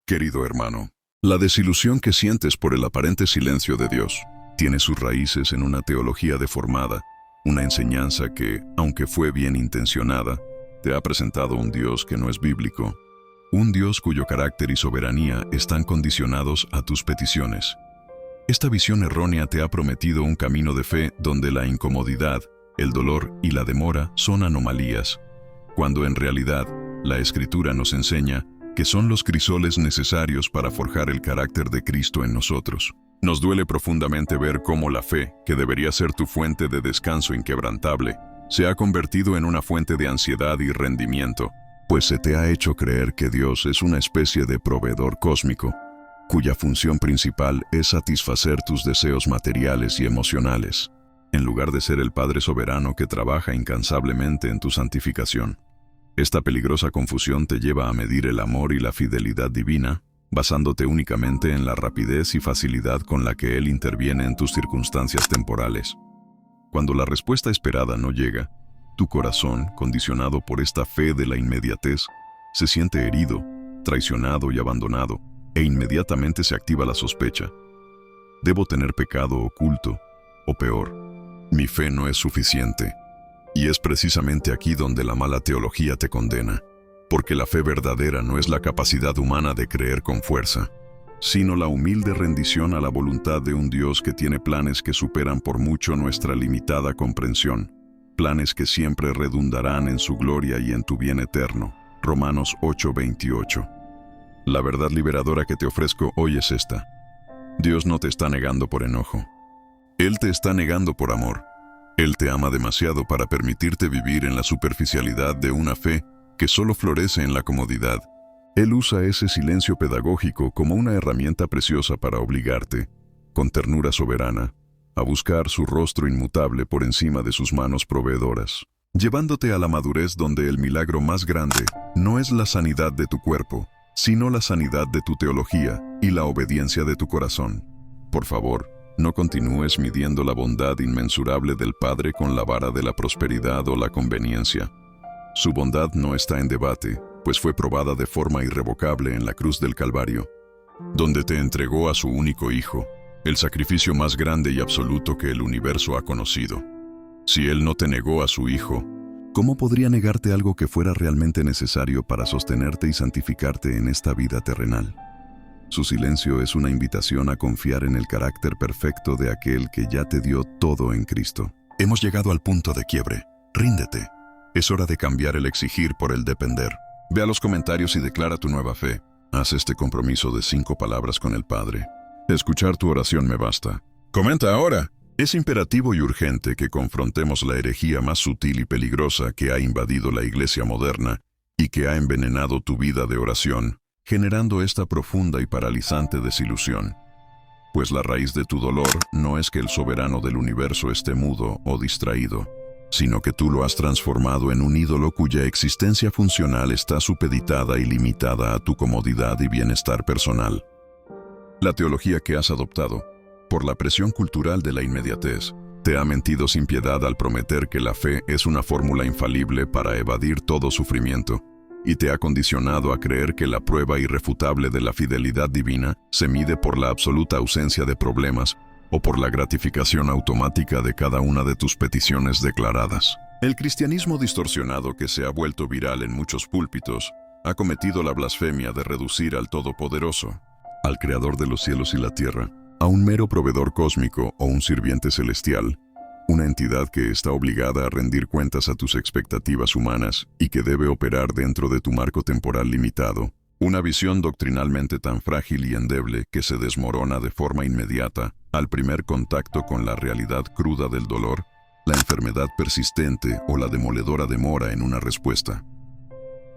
Querido hermano, la desilusión que sientes por el aparente silencio de Dios tiene sus raíces en una teología deformada, una enseñanza que, aunque fue bien intencionada, te ha presentado un Dios que no es bíblico, un Dios cuyo carácter y soberanía están condicionados a tus peticiones. Esta visión errónea te ha prometido un camino de fe donde la incomodidad, el dolor y la demora son anomalías, cuando en realidad la Escritura nos enseña que son los crisoles necesarios para forjar el carácter de Cristo en nosotros. Nos duele profundamente ver cómo la fe, que debería ser tu fuente de descanso inquebrantable, se ha convertido en una fuente de ansiedad y rendimiento, pues se te ha hecho creer que Dios es una especie de proveedor cósmico, cuya función principal es satisfacer tus deseos materiales y emocionales, en lugar de ser el Padre soberano que trabaja incansablemente en tu santificación. Esta peligrosa confusión te lleva a medir el amor y la fidelidad divina, basándote únicamente en la rapidez y facilidad con la que Él interviene en tus circunstancias temporales. Cuando la respuesta esperada no llega, tu corazón, condicionado por esta fe de la inmediatez, se siente herido, traicionado y abandonado, e inmediatamente se activa la sospecha. ¿Debo tener pecado oculto? O peor, mi fe no es suficiente. Y es precisamente aquí donde la mala teología te condena, porque la fe verdadera no es la capacidad humana de creer con fuerza, sino la humilde rendición a la voluntad de un Dios que tiene planes que superan por mucho nuestra limitada comprensión, planes que siempre redundarán en su gloria y en tu bien eterno. Romanos 8:28. La verdad liberadora que te ofrezco hoy es esta: Dios no te está negando por enojo. Él te está negando por amor. Él te ama demasiado para permitirte vivir en la superficialidad de una fe que solo florece en la comodidad. Él usa ese silencio pedagógico como una herramienta preciosa para obligarte, con ternura soberana, a buscar su rostro inmutable por encima de sus manos proveedoras, llevándote a la madurez donde el milagro más grande no es la sanidad de tu cuerpo, sino la sanidad de tu teología y la obediencia de tu corazón. Por favor, no continúes midiendo la bondad inmensurable del Padre con la vara de la prosperidad o la conveniencia. Su bondad no está en debate, pues fue probada de forma irrevocable en la cruz del Calvario, donde te entregó a su único Hijo, el sacrificio más grande y absoluto que el universo ha conocido. Si Él no te negó a su Hijo, ¿cómo podría negarte algo que fuera realmente necesario para sostenerte y santificarte en esta vida terrenal? Su silencio es una invitación a confiar en el carácter perfecto de aquel que ya te dio todo en Cristo. Hemos llegado al punto de quiebre. Ríndete. Es hora de cambiar el exigir por el depender. Ve a los comentarios y declara tu nueva fe. Haz este compromiso de 5 palabras con el Padre. Escuchar tu oración me basta. ¡Comenta ahora! Es imperativo y urgente que confrontemos la herejía más sutil y peligrosa que ha invadido la iglesia moderna y que ha envenenado tu vida de oración, generando esta profunda y paralizante desilusión. Pues la raíz de tu dolor no es que el soberano del universo esté mudo o distraído, sino que tú lo has transformado en un ídolo cuya existencia funcional está supeditada y limitada a tu comodidad y bienestar personal. La teología que has adoptado, por la presión cultural de la inmediatez, te ha mentido sin piedad al prometer que la fe es una fórmula infalible para evadir todo sufrimiento, y te ha condicionado a creer que la prueba irrefutable de la fidelidad divina se mide por la absoluta ausencia de problemas o por la gratificación automática de cada una de tus peticiones declaradas. El cristianismo distorsionado que se ha vuelto viral en muchos púlpitos ha cometido la blasfemia de reducir al Todopoderoso, al Creador de los cielos y la tierra, a un mero proveedor cósmico o un sirviente celestial, una entidad que está obligada a rendir cuentas a tus expectativas humanas y que debe operar dentro de tu marco temporal limitado. Una visión doctrinalmente tan frágil y endeble que se desmorona de forma inmediata al primer contacto con la realidad cruda del dolor, la enfermedad persistente o la demoledora demora en una respuesta.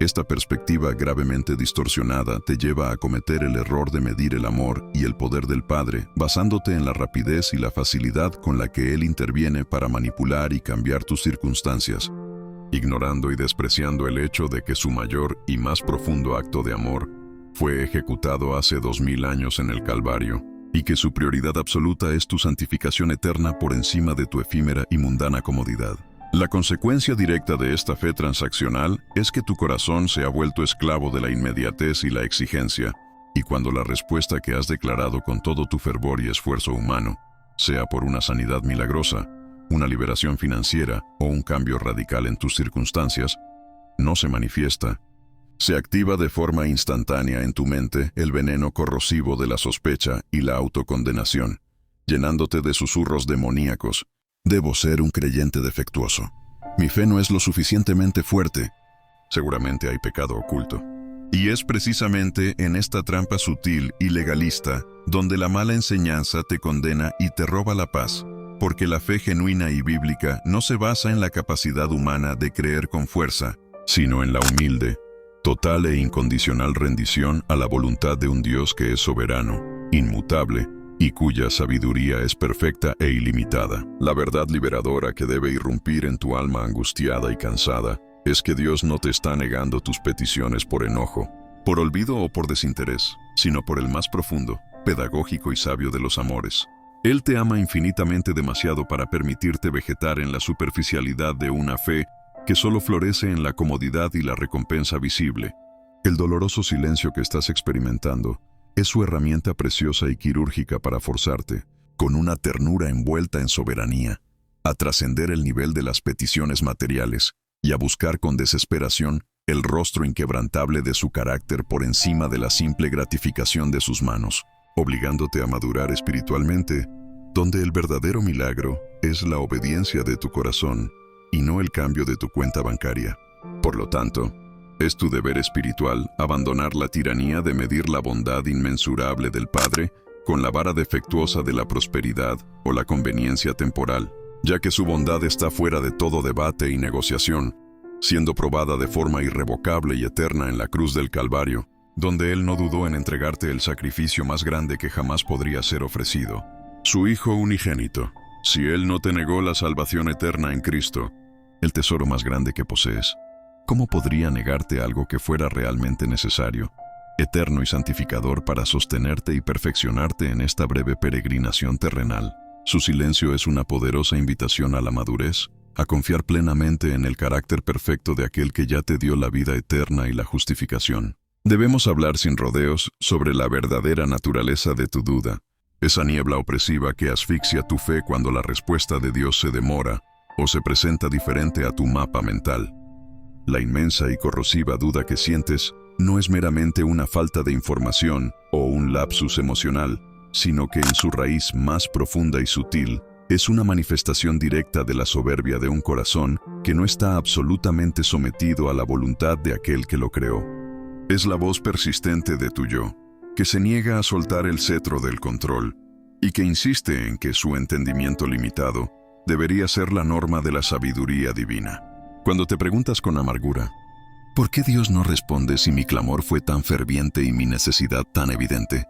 Esta perspectiva gravemente distorsionada te lleva a cometer el error de medir el amor y el poder del Padre basándote en la rapidez y la facilidad con la que Él interviene para manipular y cambiar tus circunstancias, ignorando y despreciando el hecho de que su mayor y más profundo acto de amor fue ejecutado hace 2000 años en el Calvario, y que su prioridad absoluta es tu santificación eterna por encima de tu efímera y mundana comodidad. La consecuencia directa de esta fe transaccional es que tu corazón se ha vuelto esclavo de la inmediatez y la exigencia, Y cuando la respuesta que has declarado con todo tu fervor y esfuerzo humano, sea por una sanidad milagrosa, una liberación financiera o un cambio radical en tus circunstancias, no se manifiesta, se activa de forma instantánea en tu mente el veneno corrosivo de la sospecha y la autocondenación, llenándote de susurros demoníacos. Debo ser un creyente defectuoso. Mi fe no es lo suficientemente fuerte. Seguramente hay pecado oculto. Y es precisamente en esta trampa sutil y legalista donde la mala enseñanza te condena y te roba la paz, porque la fe genuina y bíblica no se basa en la capacidad humana de creer con fuerza, sino en la humilde, total e incondicional rendición a la voluntad de un Dios que es soberano, inmutable, y cuya sabiduría es perfecta e ilimitada. La verdad liberadora que debe irrumpir en tu alma angustiada y cansada es que Dios no te está negando tus peticiones por enojo, por olvido o por desinterés, sino por el más profundo, pedagógico y sabio de los amores. Él te ama infinitamente demasiado para permitirte vegetar en la superficialidad de una fe que solo florece en la comodidad y la recompensa visible. El doloroso silencio que estás experimentando es su herramienta preciosa y quirúrgica para forzarte, con una ternura envuelta en soberanía, a trascender el nivel de las peticiones materiales y a buscar con desesperación el rostro inquebrantable de su carácter por encima de la simple gratificación de sus manos, obligándote a madurar espiritualmente, donde el verdadero milagro es la obediencia de tu corazón y no el cambio de tu cuenta bancaria. Por lo tanto, es tu deber espiritual abandonar la tiranía de medir la bondad inmensurable del Padre con la vara defectuosa de la prosperidad o la conveniencia temporal, ya que su bondad está fuera de todo debate y negociación, siendo probada de forma irrevocable y eterna en la cruz del Calvario, donde Él no dudó en entregarte el sacrificio más grande que jamás podría ser ofrecido, su Hijo unigénito. Si Él no te negó la salvación eterna en Cristo, el tesoro más grande que posees, ¿cómo podría negarte algo que fuera realmente necesario, eterno y santificador para sostenerte y perfeccionarte en esta breve peregrinación terrenal? Su silencio es una poderosa invitación a la madurez, a confiar plenamente en el carácter perfecto de aquel que ya te dio la vida eterna y la justificación. Debemos hablar sin rodeos sobre la verdadera naturaleza de tu duda, esa niebla opresiva que asfixia tu fe cuando la respuesta de Dios se demora o se presenta diferente a tu mapa mental. La inmensa y corrosiva duda que sientes no es meramente una falta de información o un lapsus emocional, sino que en su raíz más profunda y sutil es una manifestación directa de la soberbia de un corazón que no está absolutamente sometido a la voluntad de aquel que lo creó. Es la voz persistente de tu yo, que se niega a soltar el cetro del control y que insiste en que su entendimiento limitado debería ser la norma de la sabiduría divina. Cuando te preguntas con amargura, ¿por qué Dios no responde si mi clamor fue tan ferviente y mi necesidad tan evidente?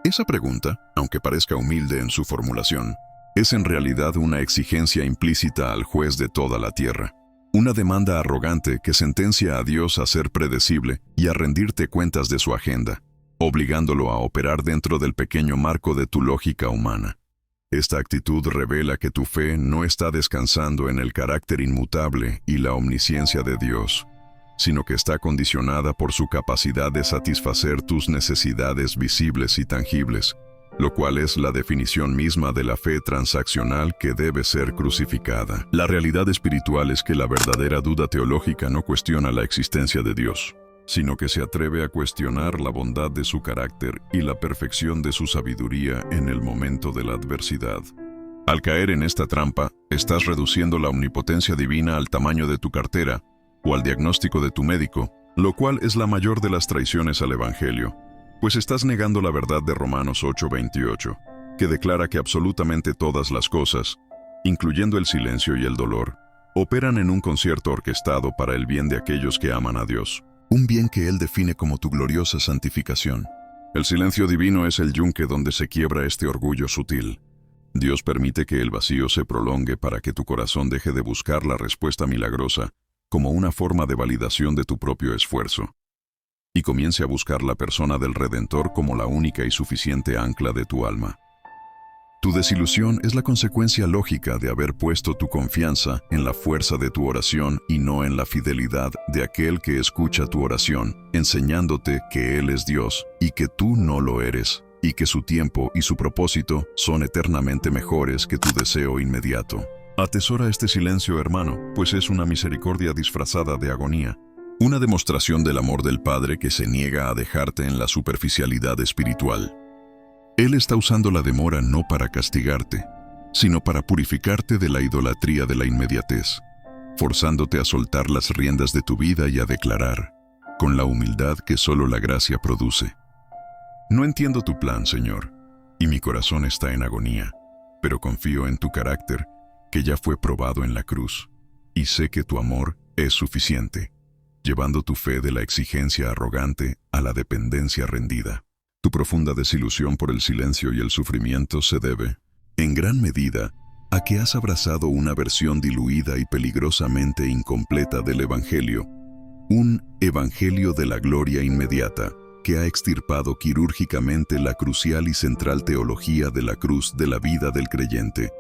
Esa pregunta, aunque parezca humilde en su formulación, es en realidad una exigencia implícita al juez de toda la tierra. Una demanda arrogante que sentencia a Dios a ser predecible y a rendirte cuentas de su agenda, obligándolo a operar dentro del pequeño marco de tu lógica humana. Esta actitud revela que tu fe no está descansando en el carácter inmutable y la omnisciencia de Dios, sino que está condicionada por su capacidad de satisfacer tus necesidades visibles y tangibles, lo cual es la definición misma de la fe transaccional que debe ser crucificada. La realidad espiritual es que la verdadera duda teológica no cuestiona la existencia de Dios, sino que se atreve a cuestionar la bondad de su carácter y la perfección de su sabiduría en el momento de la adversidad. Al caer en esta trampa, estás reduciendo la omnipotencia divina al tamaño de tu cartera o al diagnóstico de tu médico, lo cual es la mayor de las traiciones al Evangelio, pues estás negando la verdad de Romanos 8:28, que declara que absolutamente todas las cosas, incluyendo el silencio y el dolor, operan en un concierto orquestado para el bien de aquellos que aman a Dios. Un bien que Él define como tu gloriosa santificación. El silencio divino es el yunque donde se quiebra este orgullo sutil. Dios permite que el vacío se prolongue para que tu corazón deje de buscar la respuesta milagrosa como una forma de validación de tu propio esfuerzo, y comience a buscar la persona del Redentor como la única y suficiente ancla de tu alma. Tu desilusión es la consecuencia lógica de haber puesto tu confianza en la fuerza de tu oración y no en la fidelidad de aquel que escucha tu oración, enseñándote que Él es Dios y que tú no lo eres, y que su tiempo y su propósito son eternamente mejores que tu deseo inmediato. Atesora este silencio, hermano, pues es una misericordia disfrazada de agonía. Una demostración del amor del Padre que se niega a dejarte en la superficialidad espiritual. Él está usando la demora no para castigarte, sino para purificarte de la idolatría de la inmediatez, forzándote a soltar las riendas de tu vida y a declarar, con la humildad que solo la gracia produce: no entiendo tu plan, Señor, y mi corazón está en agonía, pero confío en tu carácter, que ya fue probado en la cruz, y sé que tu amor es suficiente, llevando tu fe de la exigencia arrogante a la dependencia rendida. Tu profunda desilusión por el silencio y el sufrimiento se debe, en gran medida, a que has abrazado una versión diluida y peligrosamente incompleta del Evangelio, un Evangelio de la gloria inmediata, que ha extirpado quirúrgicamente la crucial y central teología de la cruz de la vida del creyente.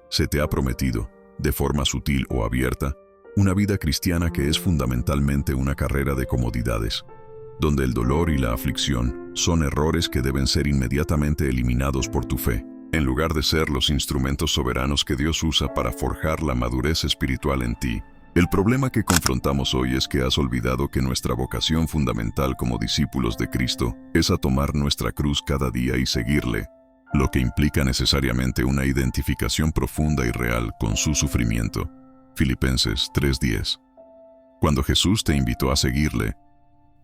Se te ha prometido, de forma sutil o abierta, una vida cristiana que es fundamentalmente una carrera de comodidades, donde el dolor y la aflicción son errores que deben ser inmediatamente eliminados por tu fe, en lugar de ser los instrumentos soberanos que Dios usa para forjar la madurez espiritual en ti. El problema que confrontamos hoy es que has olvidado que nuestra vocación fundamental como discípulos de Cristo es a tomar nuestra cruz cada día y seguirle, lo que implica necesariamente una identificación profunda y real con su sufrimiento. Filipenses 3:10. Cuando Jesús te invitó a seguirle,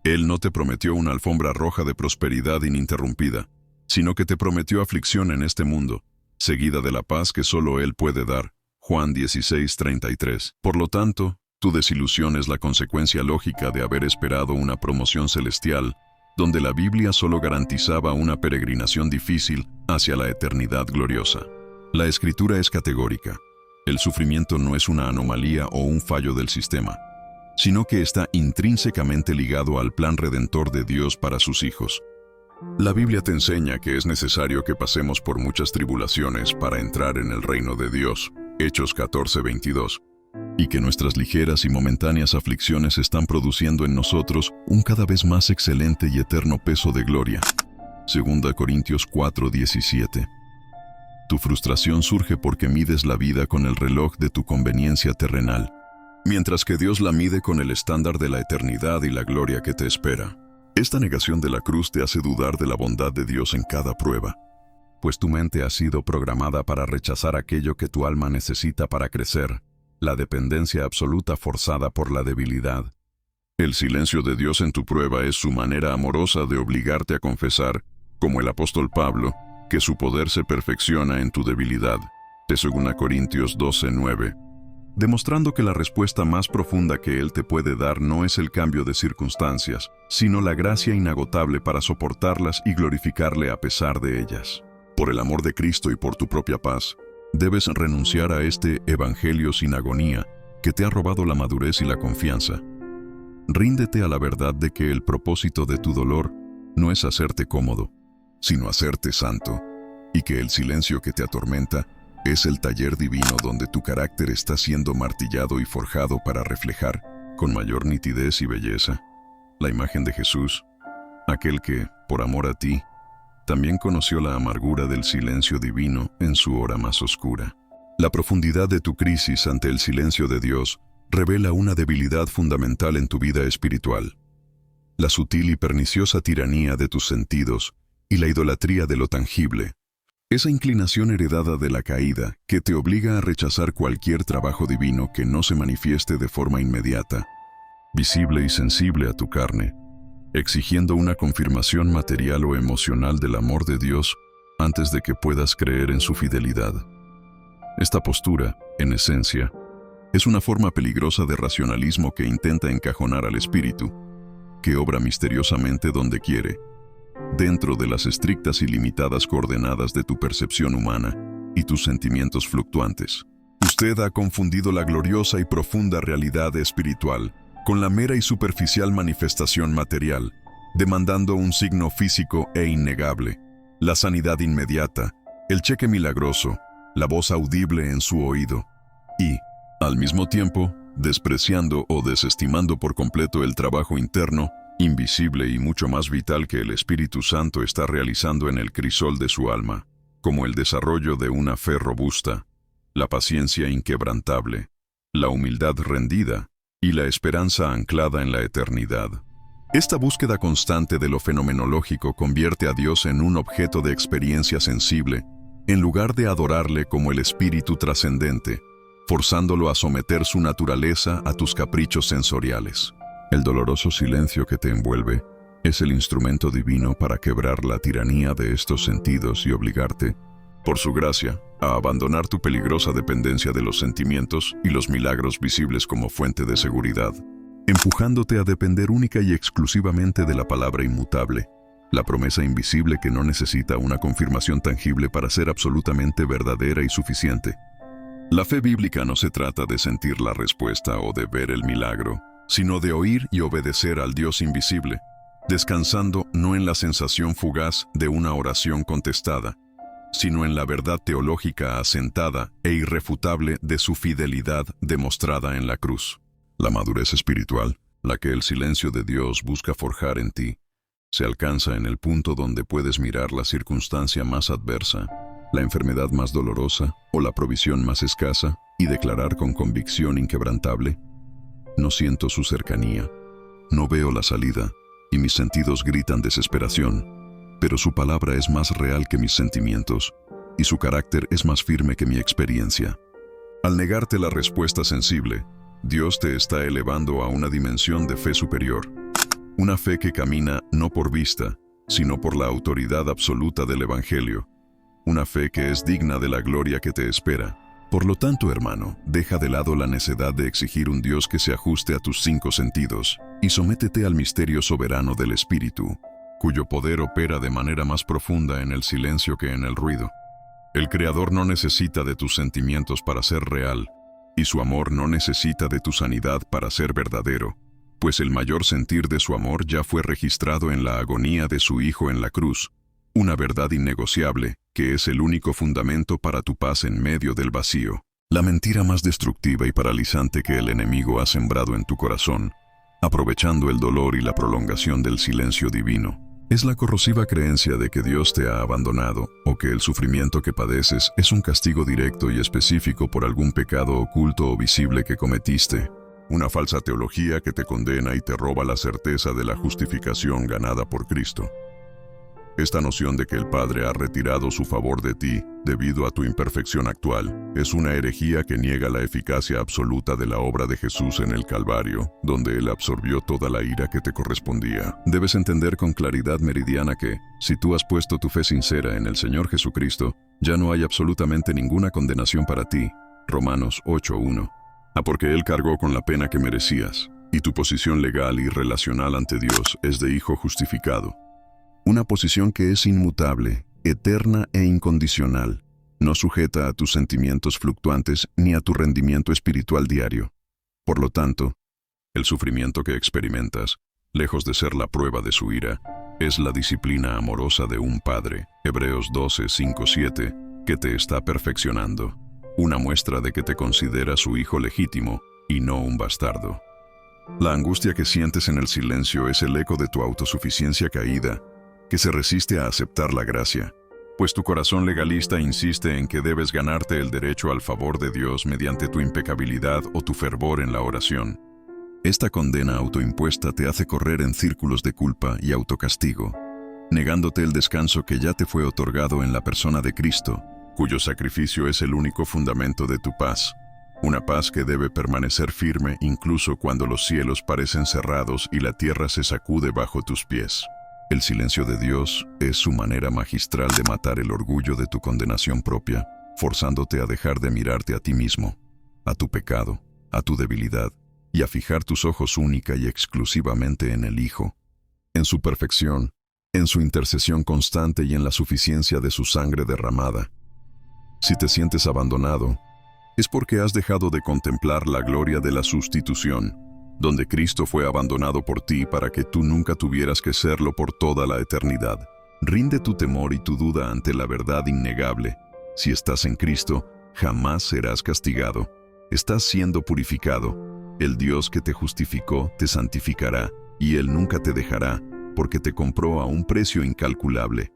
Él no te prometió una alfombra roja de prosperidad ininterrumpida, sino que te prometió aflicción en este mundo, seguida de la paz que solo Él puede dar. Juan 16:33. Por lo tanto, tu desilusión es la consecuencia lógica de haber esperado una promoción celestial, donde la Biblia solo garantizaba una peregrinación difícil hacia la eternidad gloriosa. La Escritura es categórica. El sufrimiento no es una anomalía o un fallo del sistema, sino que está intrínsecamente ligado al plan redentor de Dios para sus hijos. La Biblia te enseña que es necesario que pasemos por muchas tribulaciones para entrar en el reino de Dios, Hechos 14:22, y que nuestras ligeras y momentáneas aflicciones están produciendo en nosotros un cada vez más excelente y eterno peso de gloria, 2 Corintios 4:17. Tu frustración surge porque mides la vida con el reloj de tu conveniencia terrenal, mientras que Dios la mide con el estándar de la eternidad y la gloria que te espera. Esta negación de la cruz te hace dudar de la bondad de Dios en cada prueba, pues tu mente ha sido programada para rechazar aquello que tu alma necesita para crecer, la dependencia absoluta forzada por la debilidad. El silencio de Dios en tu prueba es su manera amorosa de obligarte a confesar, como el apóstol Pablo, que su poder se perfecciona en tu debilidad, de 2 Corintios 12:9. Demostrando que la respuesta más profunda que Él te puede dar no es el cambio de circunstancias, sino la gracia inagotable para soportarlas y glorificarle a pesar de ellas. Por el amor de Cristo y por tu propia paz, debes renunciar a este evangelio sin agonía que te ha robado la madurez y la confianza. Ríndete a la verdad de que el propósito de tu dolor no es hacerte cómodo, sino hacerte santo, y que el silencio que te atormenta es el taller divino donde tu carácter está siendo martillado y forjado para reflejar, con mayor nitidez y belleza, la imagen de Jesús, aquel que, por amor a ti, también conoció la amargura del silencio divino en su hora más oscura. La profundidad de tu crisis ante el silencio de Dios revela una debilidad fundamental en tu vida espiritual. La sutil y perniciosa tiranía de tus sentidos y la idolatría de lo tangible. Esa inclinación heredada de la caída que te obliga a rechazar cualquier trabajo divino que no se manifieste de forma inmediata, visible y sensible a tu carne, exigiendo una confirmación material o emocional del amor de Dios antes de que puedas creer en su fidelidad. Esta postura, en esencia, es una forma peligrosa de racionalismo que intenta encajonar al espíritu, que obra misteriosamente donde quiere, dentro de las estrictas y limitadas coordenadas de tu percepción humana y tus sentimientos fluctuantes. Usted ha confundido la gloriosa y profunda realidad espiritual con la mera y superficial manifestación material, demandando un signo físico e innegable, la sanidad inmediata, el cheque milagroso, la voz audible en su oído, y, al mismo tiempo, despreciando o desestimando por completo el trabajo interno, invisible y mucho más vital que el Espíritu Santo está realizando en el crisol de su alma, como el desarrollo de una fe robusta, la paciencia inquebrantable, la humildad rendida y la esperanza anclada en la eternidad. Esta búsqueda constante de lo fenomenológico convierte a Dios en un objeto de experiencia sensible, en lugar de adorarle como el espíritu trascendente, forzándolo a someter su naturaleza a tus caprichos sensoriales. El doloroso silencio que te envuelve es el instrumento divino para quebrar la tiranía de estos sentidos y obligarte, por su gracia, a abandonar tu peligrosa dependencia de los sentimientos y los milagros visibles como fuente de seguridad, empujándote a depender única y exclusivamente de la palabra inmutable, la promesa invisible que no necesita una confirmación tangible para ser absolutamente verdadera y suficiente. La fe bíblica no se trata de sentir la respuesta o de ver el milagro, sino de oír y obedecer al Dios invisible, descansando no en la sensación fugaz de una oración contestada, sino en la verdad teológica asentada e irrefutable de su fidelidad demostrada en la cruz. La madurez espiritual, la que el silencio de Dios busca forjar en ti, se alcanza en el punto donde puedes mirar la circunstancia más adversa, la enfermedad más dolorosa o la provisión más escasa y declarar con convicción inquebrantable: no siento su cercanía, no veo la salida y mis sentidos gritan desesperación, pero su palabra es más real que mis sentimientos y su carácter es más firme que mi experiencia. Al negarte la respuesta sensible, Dios te está elevando a una dimensión de fe superior, una fe que camina no por vista, sino por la autoridad absoluta del Evangelio, una fe que es digna de la gloria que te espera. Por lo tanto, hermano, deja de lado la necedad de exigir un Dios que se ajuste a tus 5 sentidos y sométete al misterio soberano del Espíritu, cuyo poder opera de manera más profunda en el silencio que en el ruido. El Creador no necesita de tus sentimientos para ser real, y su amor no necesita de tu sanidad para ser verdadero, pues el mayor sentir de su amor ya fue registrado en la agonía de su Hijo en la cruz, una verdad innegociable que es el único fundamento para tu paz en medio del vacío. La mentira más destructiva y paralizante que el enemigo ha sembrado en tu corazón, aprovechando el dolor y la prolongación del silencio divino, es la corrosiva creencia de que Dios te ha abandonado o que el sufrimiento que padeces es un castigo directo y específico por algún pecado oculto o visible que cometiste. Una falsa teología que te condena y te roba la certeza de la justificación ganada por Cristo. Esta noción de que el Padre ha retirado su favor de ti debido a tu imperfección actual es una herejía que niega la eficacia absoluta de la obra de Jesús en el Calvario, donde Él absorbió toda la ira que te correspondía. Debes entender con claridad meridiana que, si tú has puesto tu fe sincera en el Señor Jesucristo, ya no hay absolutamente ninguna condenación para ti. Romanos 8:1. Porque Él cargó con la pena que merecías, y tu posición legal y relacional ante Dios es de hijo justificado. Una posición que es inmutable, eterna e incondicional, no sujeta a tus sentimientos fluctuantes ni a tu rendimiento espiritual diario. Por lo tanto, el sufrimiento que experimentas, lejos de ser la prueba de su ira, es la disciplina amorosa de un Padre, Hebreos 12:5-7, que te está perfeccionando, una muestra de que te considera su hijo legítimo y no un bastardo. La angustia que sientes en el silencio es el eco de tu autosuficiencia caída, que se resiste a aceptar la gracia, pues tu corazón legalista insiste en que debes ganarte el derecho al favor de Dios mediante tu impecabilidad o tu fervor en la oración. Esta condena autoimpuesta te hace correr en círculos de culpa y autocastigo, negándote el descanso que ya te fue otorgado en la persona de Cristo, cuyo sacrificio es el único fundamento de tu paz, una paz que debe permanecer firme incluso cuando los cielos parecen cerrados y la tierra se sacude bajo tus pies. El silencio de Dios es su manera magistral de matar el orgullo de tu condenación propia, forzándote a dejar de mirarte a ti mismo, a tu pecado, a tu debilidad, y a fijar tus ojos única y exclusivamente en el Hijo, en su perfección, en su intercesión constante y en la suficiencia de su sangre derramada. Si te sientes abandonado, es porque has dejado de contemplar la gloria de la sustitución, donde Cristo fue abandonado por ti para que tú nunca tuvieras que serlo por toda la eternidad. Rinde tu temor y tu duda ante la verdad innegable. Si estás en Cristo, jamás serás castigado. Estás siendo purificado. El Dios que te justificó te santificará, y Él nunca te dejará, porque te compró a un precio incalculable.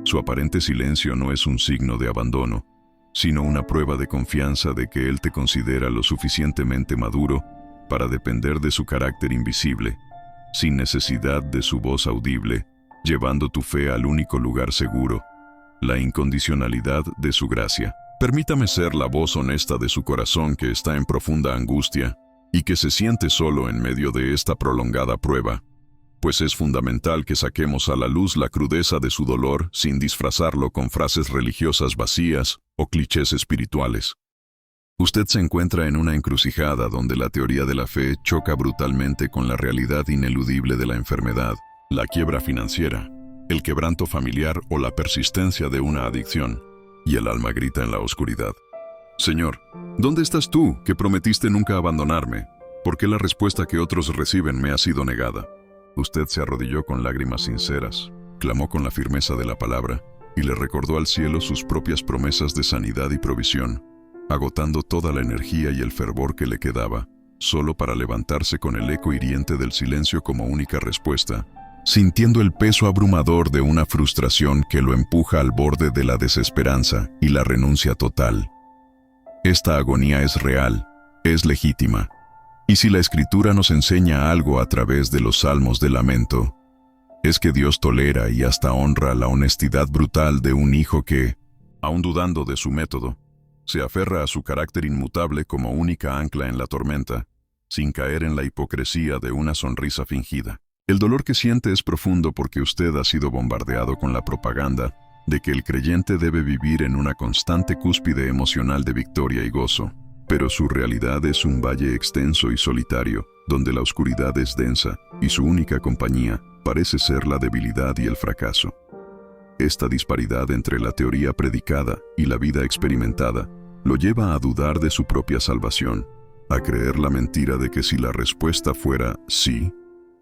Su aparente silencio no es un signo de abandono, sino una prueba de confianza de que Él te considera lo suficientemente maduro para depender de su carácter invisible, sin necesidad de su voz audible, llevando tu fe al único lugar seguro, la incondicionalidad de su gracia. Permítame ser la voz honesta de su corazón que está en profunda angustia y que se siente solo en medio de esta prolongada prueba, pues es fundamental que saquemos a la luz la crudeza de su dolor sin disfrazarlo con frases religiosas vacías o clichés espirituales. Usted se encuentra en una encrucijada donde la teoría de la fe choca brutalmente con la realidad ineludible de la enfermedad, la quiebra financiera, el quebranto familiar o la persistencia de una adicción, y el alma grita en la oscuridad: Señor, ¿dónde estás tú, que prometiste nunca abandonarme? ¿Por qué la respuesta que otros reciben me ha sido negada? Usted se arrodilló con lágrimas sinceras, clamó con la firmeza de la palabra y le recordó al cielo sus propias promesas de sanidad y provisión, agotando toda la energía y el fervor que le quedaba, solo para levantarse con el eco hiriente del silencio como única respuesta, sintiendo el peso abrumador de una frustración que lo empuja al borde de la desesperanza y la renuncia total. Esta agonía es real, es legítima. Y si la Escritura nos enseña algo a través de los salmos de lamento, es que Dios tolera y hasta honra la honestidad brutal de un hijo que, aun dudando de su método, se aferra a su carácter inmutable como única ancla en la tormenta, sin caer en la hipocresía de una sonrisa fingida. El dolor que siente es profundo porque usted ha sido bombardeado con la propaganda de que el creyente debe vivir en una constante cúspide emocional de victoria y gozo. Pero su realidad es un valle extenso y solitario, donde la oscuridad es densa y su única compañía parece ser la debilidad y el fracaso. Esta disparidad entre la teoría predicada y la vida experimentada lo lleva a dudar de su propia salvación, a creer la mentira de que si la respuesta fuera sí,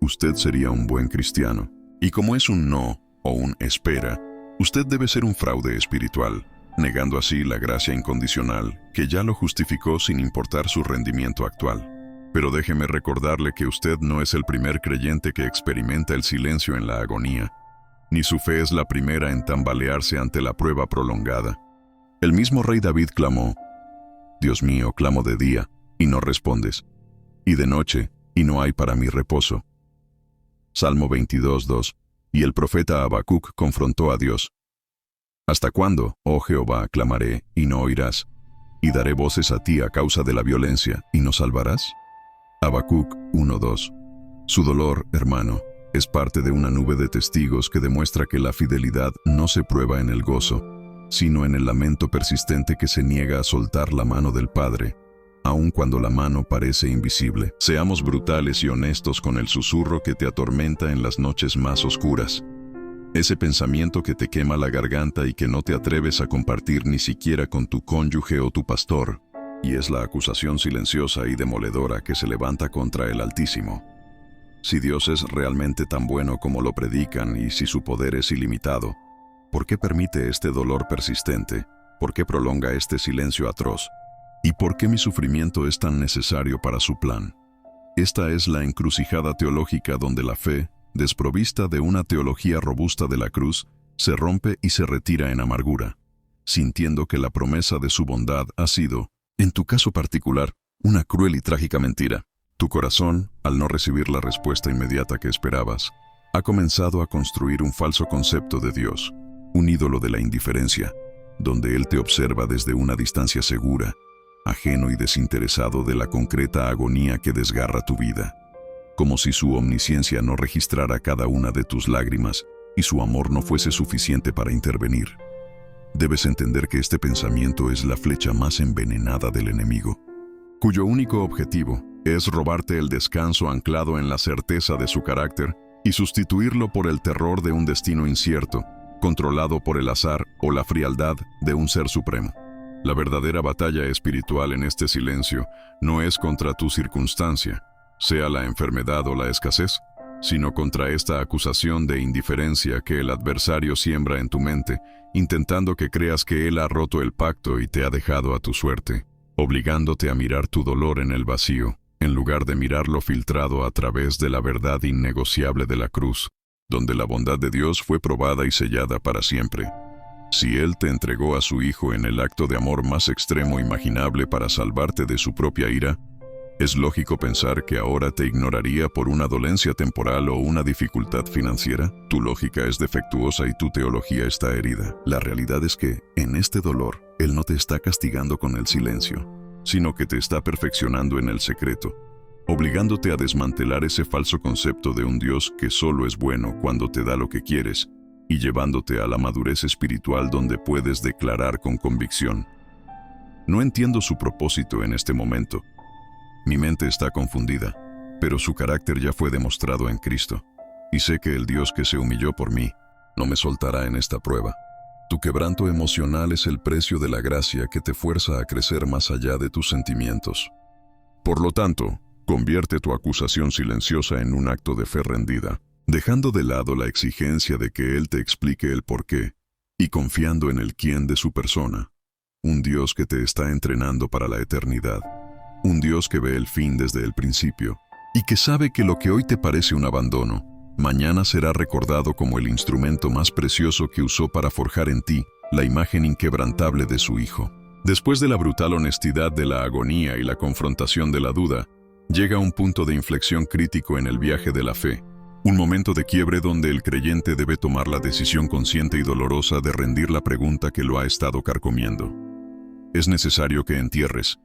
usted sería un buen cristiano. Y como es un no o un espera, usted debe ser un fraude espiritual, negando así la gracia incondicional que ya lo justificó sin importar su rendimiento actual. Pero déjeme recordarle que usted no es el primer creyente que experimenta el silencio en la agonía, ni su fe es la primera en tambalearse ante la prueba prolongada. El mismo rey David clamó: Dios mío, clamo de día, y no respondes, y de noche, y no hay para mí reposo. Salmo 22:2. Y el profeta Habacuc confrontó a Dios: ¿Hasta cuándo, oh Jehová, clamaré, y no oirás? ¿Y daré voces a ti a causa de la violencia, y no salvarás? Habacuc 1:2. Su dolor, hermano, es parte de una nube de testigos que demuestra que la fidelidad no se prueba en el gozo, sino en el lamento persistente que se niega a soltar la mano del Padre, aun cuando la mano parece invisible. Seamos brutales y honestos con el susurro que te atormenta en las noches más oscuras. Ese pensamiento que te quema la garganta y que no te atreves a compartir ni siquiera con tu cónyuge o tu pastor, y es la acusación silenciosa y demoledora que se levanta contra el Altísimo. Si Dios es realmente tan bueno como lo predican y si su poder es ilimitado, ¿por qué permite este dolor persistente? ¿Por qué prolonga este silencio atroz? ¿Y por qué mi sufrimiento es tan necesario para su plan? Esta es la encrucijada teológica donde la fe, desprovista de una teología robusta de la cruz, se rompe y se retira en amargura, sintiendo que la promesa de su bondad ha sido, en tu caso particular, una cruel y trágica mentira. Tu corazón, al no recibir la respuesta inmediata que esperabas, ha comenzado a construir un falso concepto de Dios, un ídolo de la indiferencia, donde Él te observa desde una distancia segura, ajeno y desinteresado de la concreta agonía que desgarra tu vida, como si su omnisciencia no registrara cada una de tus lágrimas y su amor no fuese suficiente para intervenir. Debes entender que este pensamiento es la flecha más envenenada del enemigo, cuyo único objetivo es robarte el descanso anclado en la certeza de su carácter y sustituirlo por el terror de un destino incierto, controlado por el azar o la frialdad de un ser supremo. La verdadera batalla espiritual en este silencio no es contra tu circunstancia, sea la enfermedad o la escasez, sino contra esta acusación de indiferencia que el adversario siembra en tu mente, intentando que creas que él ha roto el pacto y te ha dejado a tu suerte, obligándote a mirar tu dolor en el vacío, en lugar de mirarlo filtrado a través de la verdad innegociable de la cruz, donde la bondad de Dios fue probada y sellada para siempre. Si Él te entregó a su Hijo en el acto de amor más extremo imaginable para salvarte de su propia ira, es lógico pensar que ahora te ignoraría por una dolencia temporal o una dificultad financiera. Tu lógica es defectuosa y tu teología está herida. La realidad es que, en este dolor, Él no te está castigando con el silencio, sino que te está perfeccionando en el secreto, obligándote a desmantelar ese falso concepto de un Dios que solo es bueno cuando te da lo que quieres, y llevándote a la madurez espiritual donde puedes declarar con convicción: no entiendo su propósito en este momento. Mi mente está confundida, pero su carácter ya fue demostrado en Cristo, y sé que el Dios que se humilló por mí no me soltará en esta prueba. Tu quebranto emocional es el precio de la gracia que te fuerza a crecer más allá de tus sentimientos. Por lo tanto, convierte tu acusación silenciosa en un acto de fe rendida, dejando de lado la exigencia de que Él te explique el porqué, y confiando en el quién de su persona, un Dios que te está entrenando para la eternidad, un Dios que ve el fin desde el principio, y que sabe que lo que hoy te parece un abandono, mañana será recordado como el instrumento más precioso que usó para forjar en ti la imagen inquebrantable de su Hijo. Después de la brutal honestidad de la agonía y la confrontación de la duda, llega un punto de inflexión crítico en el viaje de la fe, un momento de quiebre donde el creyente debe tomar la decisión consciente y dolorosa de rendir la pregunta que lo ha estado carcomiendo. Es necesario que entierres,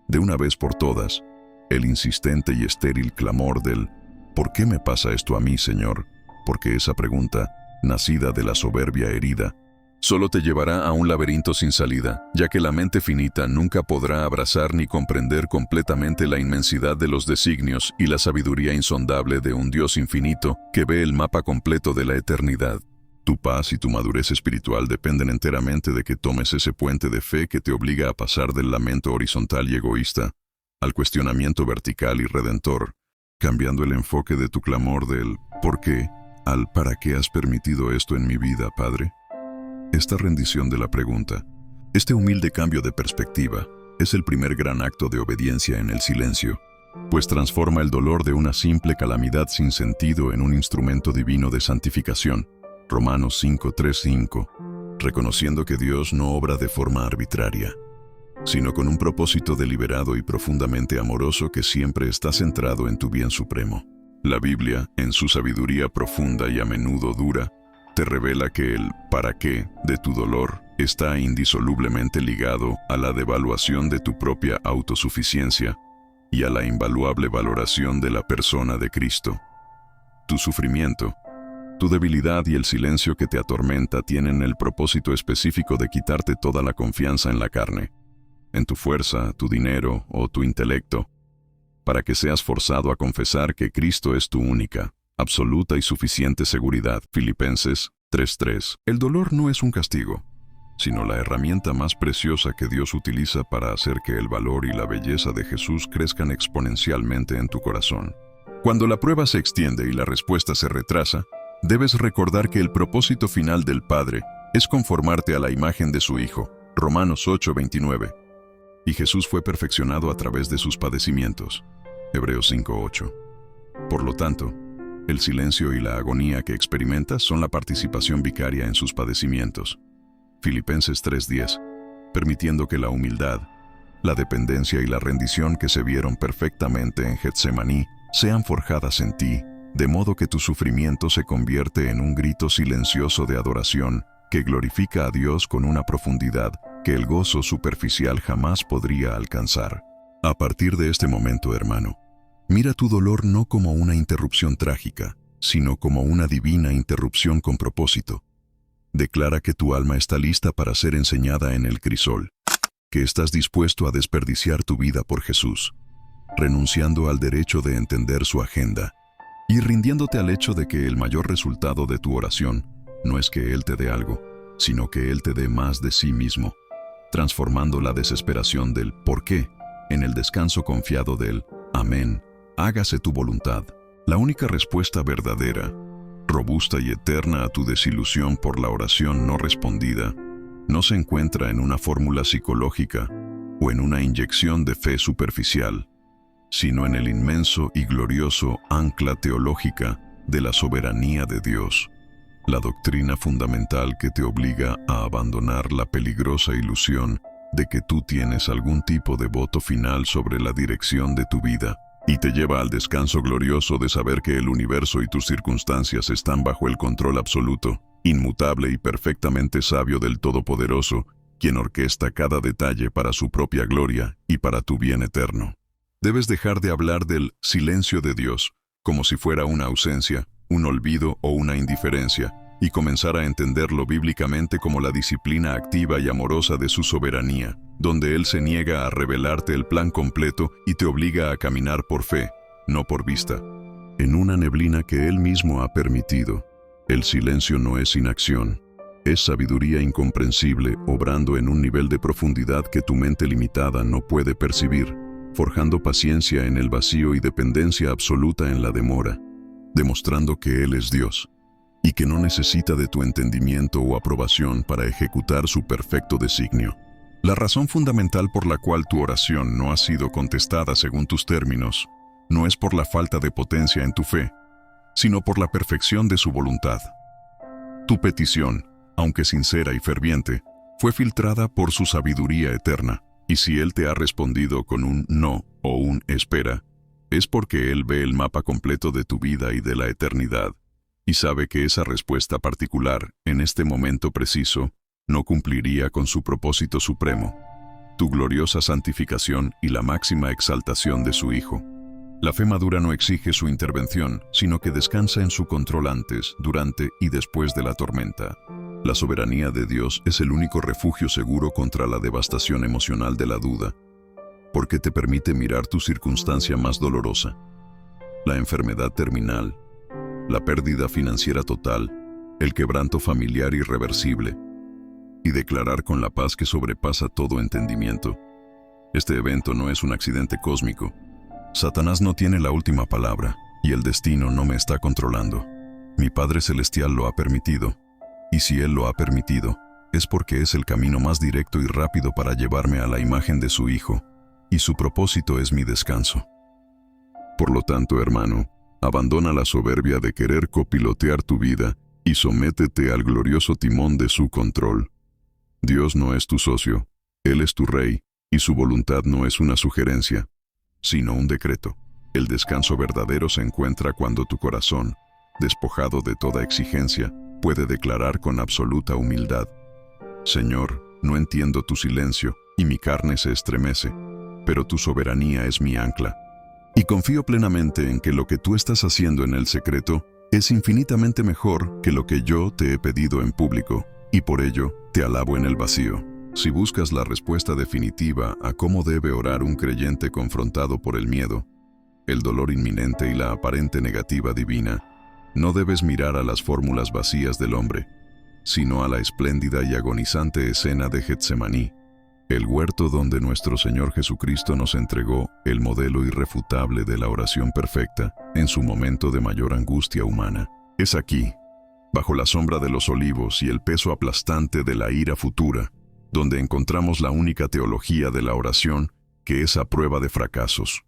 de una vez por todas, el insistente y estéril clamor del ¿por qué me pasa esto a mí, Señor? Porque esa pregunta, nacida de la soberbia herida, solo te llevará a un laberinto sin salida, ya que la mente finita nunca podrá abrazar ni comprender completamente la inmensidad de los designios y la sabiduría insondable de un Dios infinito que ve el mapa completo de la eternidad. Tu paz y tu madurez espiritual dependen enteramente de que tomes ese puente de fe que te obliga a pasar del lamento horizontal y egoísta al cuestionamiento vertical y redentor, cambiando el enfoque de tu clamor del ¿por qué? Al ¿para qué has permitido esto en mi vida, Padre? Esta rendición de la pregunta, este humilde cambio de perspectiva, es el primer gran acto de obediencia en el silencio, pues transforma el dolor de una simple calamidad sin sentido en un instrumento divino de santificación. Romanos 5:3-5, reconociendo que Dios no obra de forma arbitraria, sino con un propósito deliberado y profundamente amoroso que siempre está centrado en tu bien supremo. La Biblia, en su sabiduría profunda y a menudo dura, te revela que el ¿para qué? De tu dolor está indisolublemente ligado a la devaluación de tu propia autosuficiencia y a la invaluable valoración de la persona de Cristo. Tu sufrimiento, tu debilidad y el silencio que te atormenta tienen el propósito específico de quitarte toda la confianza en la carne, en tu fuerza, tu dinero o tu intelecto, para que seas forzado a confesar que Cristo es tu única, absoluta y suficiente seguridad. Filipenses 3:3. El dolor no es un castigo, sino la herramienta más preciosa que Dios utiliza para hacer que el valor y la belleza de Jesús crezcan exponencialmente en tu corazón. Cuando la prueba se extiende y la respuesta se retrasa, debes recordar que el propósito final del Padre es conformarte a la imagen de su Hijo. Romanos 8:29. Y Jesús fue perfeccionado a través de sus padecimientos. Hebreos 5:8. Por lo tanto, el silencio y la agonía que experimentas son la participación vicaria en sus padecimientos. Filipenses 3:10, permitiendo que la humildad, la dependencia y la rendición que se vieron perfectamente en Getsemaní sean forjadas en ti, de modo que tu sufrimiento se convierte en un grito silencioso de adoración que glorifica a Dios con una profundidad que el gozo superficial jamás podría alcanzar. A partir de este momento, hermano, mira tu dolor no como una interrupción trágica, sino como una divina interrupción con propósito. Declara que tu alma está lista para ser enseñada en el crisol, que estás dispuesto a desperdiciar tu vida por Jesús, renunciando al derecho de entender su agenda, y rindiéndote al hecho de que el mayor resultado de tu oración no es que Él te dé algo, sino que Él te dé más de sí mismo, transformando la desesperación del ¿por qué? En el descanso confiado del Amén, hágase tu voluntad. La única respuesta verdadera, robusta y eterna a tu desilusión por la oración no respondida, no se encuentra en una fórmula psicológica o en una inyección de fe superficial, sino en el inmenso y glorioso ancla teológica de la soberanía de Dios, la doctrina fundamental que te obliga a abandonar la peligrosa ilusión de que tú tienes algún tipo de voto final sobre la dirección de tu vida, y te lleva al descanso glorioso de saber que el universo y tus circunstancias están bajo el control absoluto, inmutable y perfectamente sabio del Todopoderoso, quien orquesta cada detalle para su propia gloria y para tu bien eterno. Debes dejar de hablar del silencio de Dios como si fuera una ausencia, un olvido o una indiferencia, y comenzar a entenderlo bíblicamente como la disciplina activa y amorosa de su soberanía, donde Él se niega a revelarte el plan completo y te obliga a caminar por fe, no por vista. En una neblina que Él mismo ha permitido, el silencio no es inacción, es sabiduría incomprensible obrando en un nivel de profundidad que tu mente limitada no puede percibir, forjando paciencia en el vacío y dependencia absoluta en la demora, demostrando que Él es Dios, y que no necesita de tu entendimiento o aprobación para ejecutar su perfecto designio. La razón fundamental por la cual tu oración no ha sido contestada según tus términos, no es por la falta de potencia en tu fe, sino por la perfección de su voluntad. Tu petición, aunque sincera y ferviente, fue filtrada por su sabiduría eterna, y si Él te ha respondido con un no o un espera, es porque Él ve el mapa completo de tu vida y de la eternidad, y sabe que esa respuesta particular, en este momento preciso, no cumpliría con su propósito supremo, tu gloriosa santificación y la máxima exaltación de su Hijo. La fe madura no exige su intervención, sino que descansa en su control antes, durante y después de la tormenta. La soberanía de Dios es el único refugio seguro contra la devastación emocional de la duda, porque te permite mirar tu circunstancia más dolorosa, la enfermedad terminal, la pérdida financiera total, el quebranto familiar irreversible, y declarar con la paz que sobrepasa todo entendimiento: este evento no es un accidente cósmico. Satanás no tiene la última palabra, y el destino no me está controlando. Mi Padre Celestial lo ha permitido, y si Él lo ha permitido, es porque es el camino más directo y rápido para llevarme a la imagen de su Hijo, y su propósito es mi descanso. Por lo tanto, hermano, abandona la soberbia de querer copilotear tu vida y sométete al glorioso timón de su control. Dios no es tu socio, Él es tu Rey, y su voluntad no es una sugerencia, sino un decreto. El descanso verdadero se encuentra cuando tu corazón, despojado de toda exigencia, puede declarar con absoluta humildad: Señor, no entiendo tu silencio, y mi carne se estremece, pero tu soberanía es mi ancla. Y confío plenamente en que lo que tú estás haciendo en el secreto es infinitamente mejor que lo que yo te he pedido en público, y por ello te alabo en el vacío. Si buscas la respuesta definitiva a cómo debe orar un creyente confrontado por el miedo, el dolor inminente y la aparente negativa divina, no debes mirar a las fórmulas vacías del hombre, sino a la espléndida y agonizante escena de Getsemaní, el huerto donde nuestro Señor Jesucristo nos entregó el modelo irrefutable de la oración perfecta en su momento de mayor angustia humana. Es aquí, bajo la sombra de los olivos y el peso aplastante de la ira futura, donde encontramos la única teología de la oración que es a prueba de fracasos.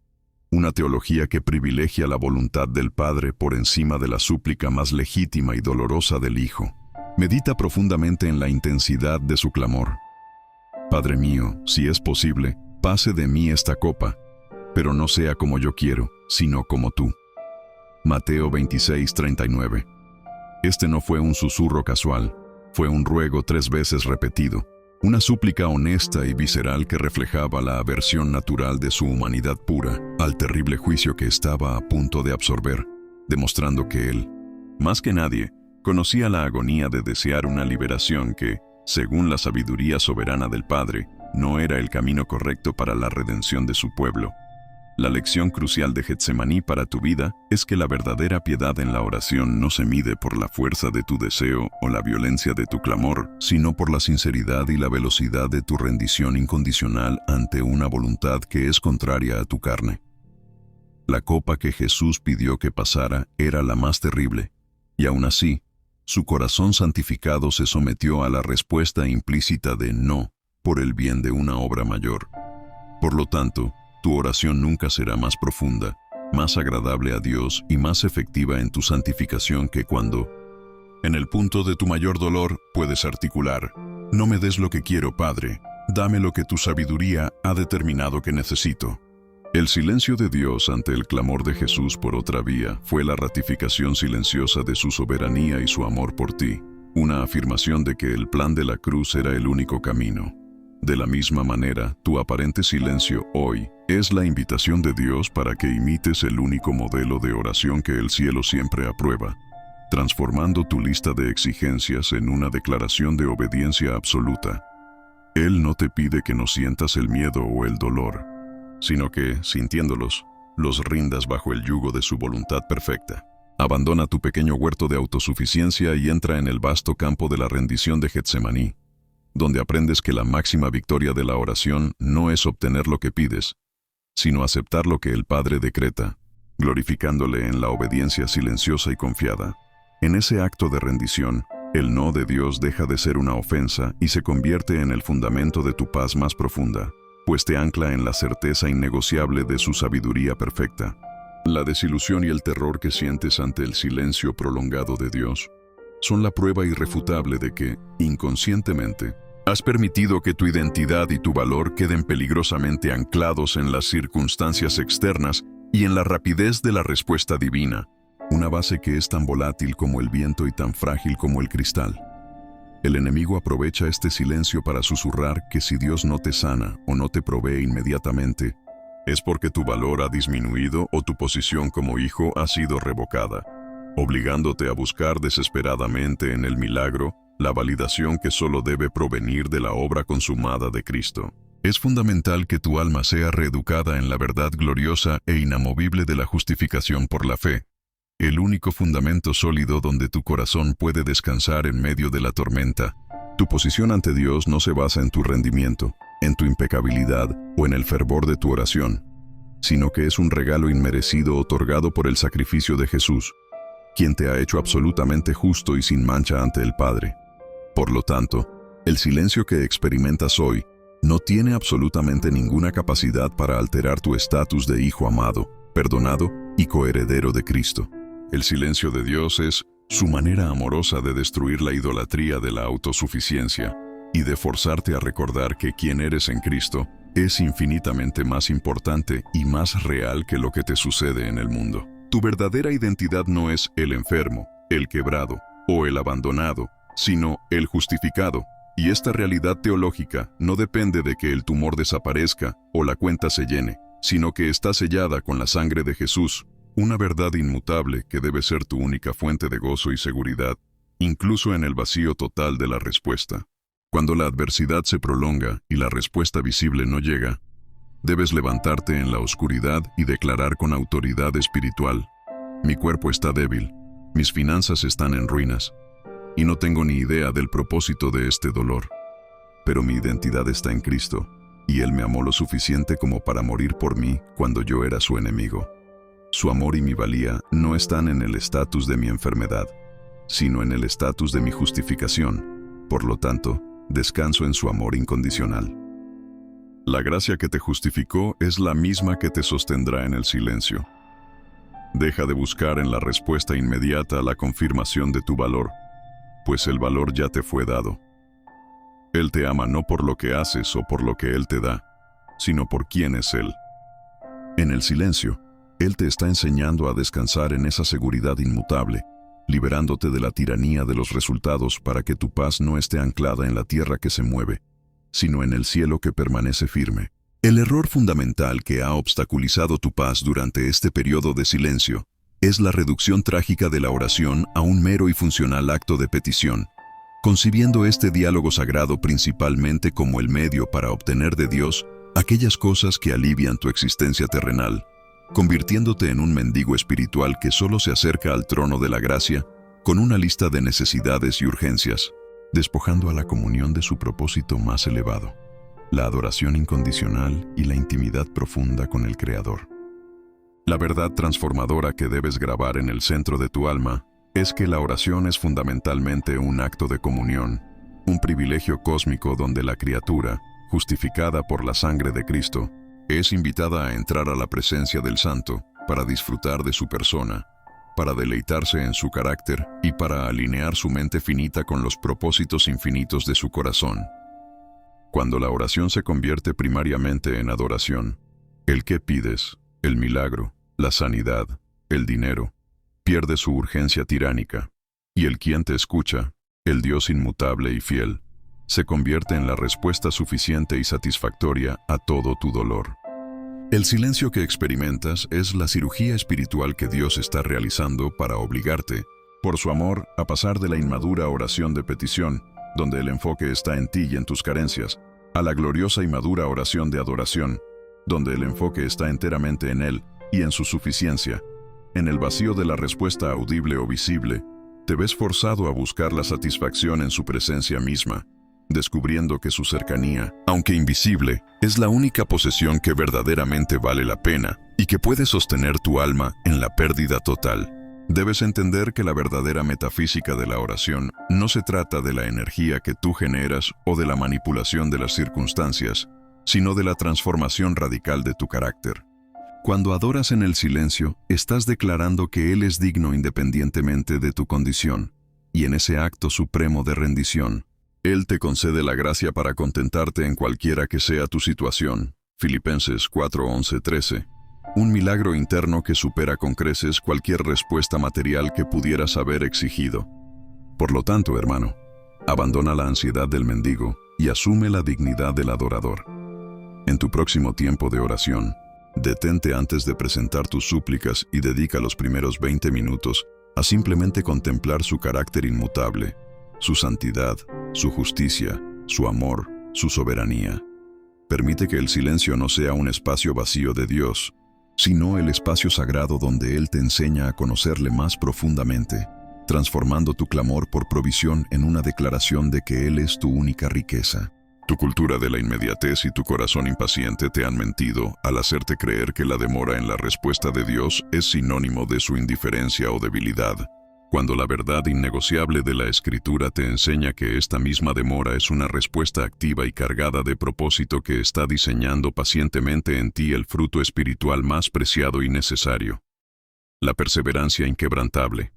Una teología que privilegia la voluntad del Padre por encima de la súplica más legítima y dolorosa del Hijo. Medita profundamente en la intensidad de su clamor: Padre mío, si es posible, pase de mí esta copa, pero no sea como yo quiero, sino como tú. Mateo 26:39. Este no fue un susurro casual, fue un ruego 3 veces repetido, una súplica honesta y visceral que reflejaba la aversión natural de su humanidad pura al terrible juicio que estaba a punto de absorber, demostrando que él, más que nadie, conocía la agonía de desear una liberación que, según la sabiduría soberana del Padre, no era el camino correcto para la redención de su pueblo. La lección crucial de Getsemaní para tu vida es que la verdadera piedad en la oración no se mide por la fuerza de tu deseo o la violencia de tu clamor, sino por la sinceridad y la velocidad de tu rendición incondicional ante una voluntad que es contraria a tu carne. La copa que Jesús pidió que pasara era la más terrible, y aún así, su corazón santificado se sometió a la respuesta implícita de no, por el bien de una obra mayor. Por lo tanto, tu oración nunca será más profunda, más agradable a Dios y más efectiva en tu santificación que cuando, en el punto de tu mayor dolor, puedes articular: no me des lo que quiero, Padre, dame lo que tu sabiduría ha determinado que necesito. El silencio de Dios ante el clamor de Jesús por otra vía fue la ratificación silenciosa de su soberanía y su amor por ti, una afirmación de que el plan de la cruz era el único camino. De la misma manera, tu aparente silencio hoy es la invitación de Dios para que imites el único modelo de oración que el cielo siempre aprueba, transformando tu lista de exigencias en una declaración de obediencia absoluta. Él no te pide que no sientas el miedo o el dolor, sino que, sintiéndolos, los rindas bajo el yugo de su voluntad perfecta. Abandona tu pequeño huerto de autosuficiencia y entra en el vasto campo de la rendición de Getsemaní, donde aprendes que la máxima victoria de la oración no es obtener lo que pides, sino aceptar lo que el Padre decreta, glorificándole en la obediencia silenciosa y confiada. En ese acto de rendición, el no de Dios deja de ser una ofensa y se convierte en el fundamento de tu paz más profunda, pues te ancla en la certeza innegociable de su sabiduría perfecta. La desilusión y el terror que sientes ante el silencio prolongado de Dios son la prueba irrefutable de que, inconscientemente, has permitido que tu identidad y tu valor queden peligrosamente anclados en las circunstancias externas y en la rapidez de la respuesta divina, una base que es tan volátil como el viento y tan frágil como el cristal. El enemigo aprovecha este silencio para susurrar que si Dios no te sana o no te provee inmediatamente, es porque tu valor ha disminuido o tu posición como hijo ha sido revocada, obligándote a buscar desesperadamente en el milagro la validación que solo debe provenir de la obra consumada de Cristo. Es fundamental que tu alma sea reeducada en la verdad gloriosa e inamovible de la justificación por la fe, el único fundamento sólido donde tu corazón puede descansar en medio de la tormenta. Tu posición ante Dios no se basa en tu rendimiento, en tu impecabilidad o en el fervor de tu oración, sino que es un regalo inmerecido otorgado por el sacrificio de Jesús, quien te ha hecho absolutamente justo y sin mancha ante el Padre. Por lo tanto, el silencio que experimentas hoy no tiene absolutamente ninguna capacidad para alterar tu estatus de hijo amado, perdonado y coheredero de Cristo. El silencio de Dios es su manera amorosa de destruir la idolatría de la autosuficiencia y de forzarte a recordar que quien eres en Cristo es infinitamente más importante y más real que lo que te sucede en el mundo. Tu verdadera identidad no es el enfermo, el quebrado o el abandonado, sino el justificado. Y esta realidad teológica no depende de que el tumor desaparezca o la cuenta se llene, sino que está sellada con la sangre de Jesús, una verdad inmutable que debe ser tu única fuente de gozo y seguridad, incluso en el vacío total de la respuesta. Cuando la adversidad se prolonga y la respuesta visible no llega, debes levantarte en la oscuridad y declarar con autoridad espiritual: mi cuerpo está débil, mis finanzas están en ruinas, y no tengo ni idea del propósito de este dolor. Pero mi identidad está en Cristo, y Él me amó lo suficiente como para morir por mí cuando yo era su enemigo. Su amor y mi valía no están en el estatus de mi enfermedad, sino en el estatus de mi justificación. Por lo tanto, descanso en su amor incondicional. La gracia que te justificó es la misma que te sostendrá en el silencio. Deja de buscar en la respuesta inmediata la confirmación de tu valor, pues el valor ya te fue dado. Él te ama no por lo que haces o por lo que Él te da, sino por quién es Él. En el silencio, Él te está enseñando a descansar en esa seguridad inmutable, liberándote de la tiranía de los resultados para que tu paz no esté anclada en la tierra que se mueve, sino en el cielo que permanece firme. El error fundamental que ha obstaculizado tu paz durante este periodo de silencio es la reducción trágica de la oración a un mero y funcional acto de petición, concibiendo este diálogo sagrado principalmente como el medio para obtener de Dios aquellas cosas que alivian tu existencia terrenal, convirtiéndote en un mendigo espiritual que solo se acerca al trono de la gracia con una lista de necesidades y urgencias, despojando a la comunión de su propósito más elevado, la adoración incondicional y la intimidad profunda con el Creador. La verdad transformadora que debes grabar en el centro de tu alma es que la oración es fundamentalmente un acto de comunión, un privilegio cósmico donde la criatura, justificada por la sangre de Cristo, es invitada a entrar a la presencia del Santo para disfrutar de su persona, para deleitarse en su carácter y para alinear su mente finita con los propósitos infinitos de su corazón. Cuando la oración se convierte primariamente en adoración, el qué pides, el milagro, la sanidad, el dinero, pierde su urgencia tiránica, y el quien te escucha, el Dios inmutable y fiel, se convierte en la respuesta suficiente y satisfactoria a todo tu dolor. El silencio que experimentas es la cirugía espiritual que Dios está realizando para obligarte, por su amor, a pasar de la inmadura oración de petición, donde el enfoque está en ti y en tus carencias, a la gloriosa y madura oración de adoración, donde el enfoque está enteramente en Él y en su suficiencia. En el vacío de la respuesta audible o visible, te ves forzado a buscar la satisfacción en su presencia misma, descubriendo que su cercanía, aunque invisible, es la única posesión que verdaderamente vale la pena y que puede sostener tu alma en la pérdida total. Debes entender que la verdadera metafísica de la oración no se trata de la energía que tú generas o de la manipulación de las circunstancias, sino de la transformación radical de tu carácter. Cuando adoras en el silencio, estás declarando que Él es digno independientemente de tu condición, y en ese acto supremo de rendición, Él te concede la gracia para contentarte en cualquiera que sea tu situación. Filipenses 4:11-13. Un milagro interno que supera con creces cualquier respuesta material que pudieras haber exigido. Por lo tanto, hermano, abandona la ansiedad del mendigo y asume la dignidad del adorador. En tu próximo tiempo de oración, detente antes de presentar tus súplicas y dedica los primeros 20 minutos a simplemente contemplar su carácter inmutable, su santidad, su justicia, su amor, su soberanía. Permite que el silencio no sea un espacio vacío de Dios, sino el espacio sagrado donde Él te enseña a conocerle más profundamente, transformando tu clamor por provisión en una declaración de que Él es tu única riqueza. Tu cultura de la inmediatez y tu corazón impaciente te han mentido al hacerte creer que la demora en la respuesta de Dios es sinónimo de su indiferencia o debilidad, cuando la verdad innegociable de la Escritura te enseña que esta misma demora es una respuesta activa y cargada de propósito que está diseñando pacientemente en ti el fruto espiritual más preciado y necesario. La perseverancia inquebrantable.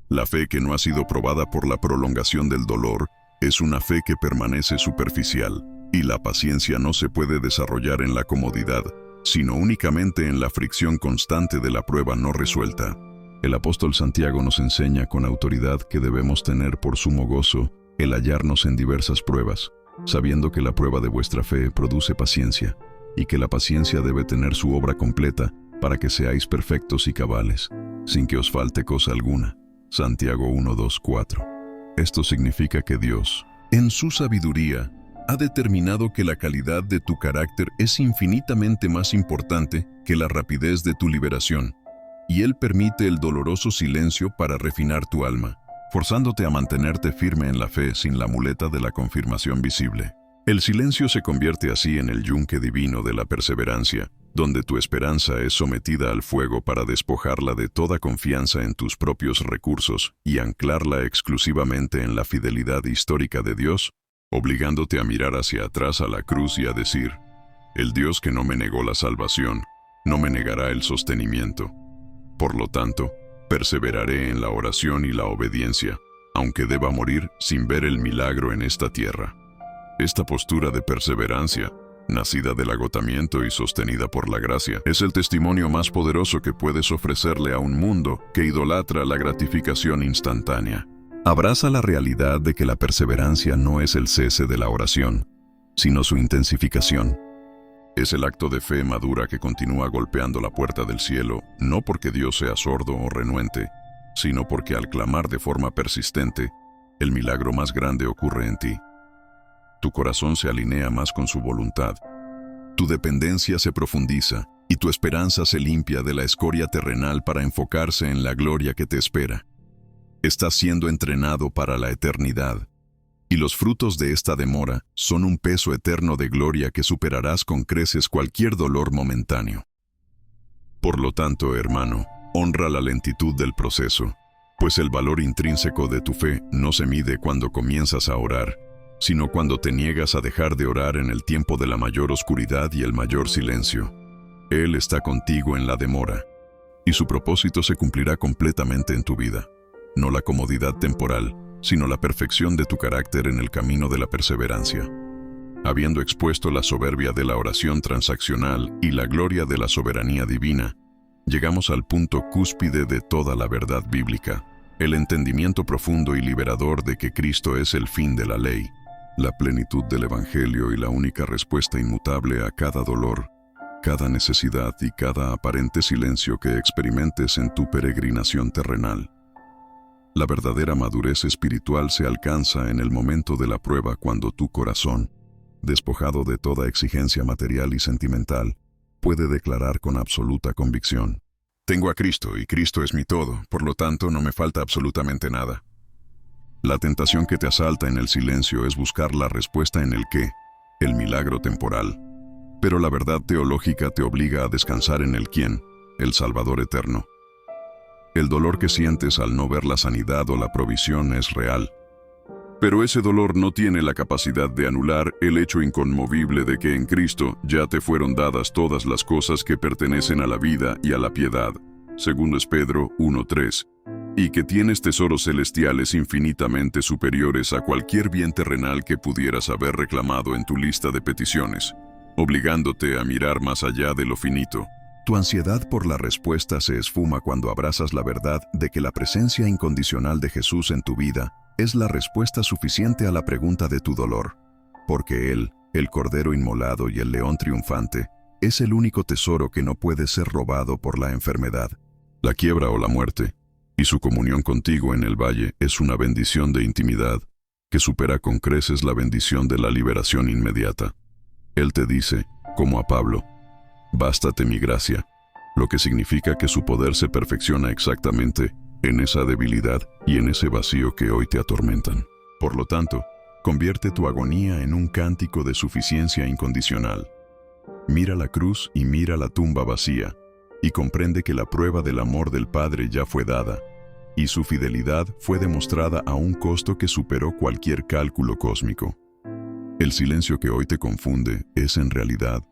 La fe que no ha sido probada por la prolongación del dolor es una fe que permanece superficial, y la paciencia no se puede desarrollar en la comodidad, sino únicamente en la fricción constante de la prueba no resuelta. El apóstol Santiago nos enseña con autoridad que debemos tener por sumo gozo el hallarnos en diversas pruebas, sabiendo que la prueba de vuestra fe produce paciencia, y que la paciencia debe tener su obra completa para que seáis perfectos y cabales, sin que os falte cosa alguna. Santiago 1:2-4. Esto significa que Dios, en su sabiduría, ha determinado que la calidad de tu carácter es infinitamente más importante que la rapidez de tu liberación, y Él permite el doloroso silencio para refinar tu alma, forzándote a mantenerte firme en la fe sin la muleta de la confirmación visible. El silencio se convierte así en el yunque divino de la perseverancia, donde tu esperanza es sometida al fuego para despojarla de toda confianza en tus propios recursos y anclarla exclusivamente en la fidelidad histórica de Dios, obligándote a mirar hacia atrás a la cruz y a decir: el Dios que no me negó la salvación, no me negará el sostenimiento. Por lo tanto, perseveraré en la oración y la obediencia, aunque deba morir sin ver el milagro en esta tierra. Esta postura de perseverancia, nacida del agotamiento y sostenida por la gracia, es el testimonio más poderoso que puedes ofrecerle a un mundo que idolatra la gratificación instantánea. Abraza la realidad de que la perseverancia no es el cese de la oración, sino su intensificación. Es el acto de fe madura que continúa golpeando la puerta del cielo, no porque Dios sea sordo o renuente, sino porque al clamar de forma persistente, el milagro más grande ocurre en ti. Tu corazón se alinea más con su voluntad. Tu dependencia se profundiza y tu esperanza se limpia de la escoria terrenal para enfocarse en la gloria que te espera. Estás siendo entrenado para la eternidad, y los frutos de esta demora son un peso eterno de gloria que superarás con creces cualquier dolor momentáneo. Por lo tanto, hermano, honra la lentitud del proceso, pues el valor intrínseco de tu fe no se mide cuando comienzas a orar, sino cuando te niegas a dejar de orar en el tiempo de la mayor oscuridad y el mayor silencio. Él está contigo en la demora, y su propósito se cumplirá completamente en tu vida. No la comodidad temporal, sino la perfección de tu carácter en el camino de la perseverancia. Habiendo expuesto la soberbia de la oración transaccional y la gloria de la soberanía divina, llegamos al punto cúspide de toda la verdad bíblica, el entendimiento profundo y liberador de que Cristo es el fin de la ley, la plenitud del Evangelio y la única respuesta inmutable a cada dolor, cada necesidad y cada aparente silencio que experimentes en tu peregrinación terrenal. La verdadera madurez espiritual se alcanza en el momento de la prueba cuando tu corazón, despojado de toda exigencia material y sentimental, puede declarar con absoluta convicción: tengo a Cristo y Cristo es mi todo, por lo tanto no me falta absolutamente nada. La tentación que te asalta en el silencio es buscar la respuesta en el qué, el milagro temporal. Pero la verdad teológica te obliga a descansar en el quién, el Salvador eterno. El dolor que sientes al no ver la sanidad o la provisión es real. Pero ese dolor no tiene la capacidad de anular el hecho inconmovible de que en Cristo ya te fueron dadas todas las cosas que pertenecen a la vida y a la piedad, según es Pedro 1:3, y que tienes tesoros celestiales infinitamente superiores a cualquier bien terrenal que pudieras haber reclamado en tu lista de peticiones, obligándote a mirar más allá de lo finito. Tu ansiedad por la respuesta se esfuma cuando abrazas la verdad de que la presencia incondicional de Jesús en tu vida es la respuesta suficiente a la pregunta de tu dolor, porque Él, el Cordero inmolado y el León triunfante, es el único tesoro que no puede ser robado por la enfermedad, la quiebra o la muerte, y su comunión contigo en el valle es una bendición de intimidad que supera con creces la bendición de la liberación inmediata. Él te dice, como a Pablo: bástate mi gracia, lo que significa que su poder se perfecciona exactamente en esa debilidad y en ese vacío que hoy te atormentan. Por lo tanto, convierte tu agonía en un cántico de suficiencia incondicional. Mira la cruz y mira la tumba vacía, y comprende que la prueba del amor del Padre ya fue dada, y su fidelidad fue demostrada a un costo que superó cualquier cálculo cósmico. El silencio que hoy te confunde es en realidad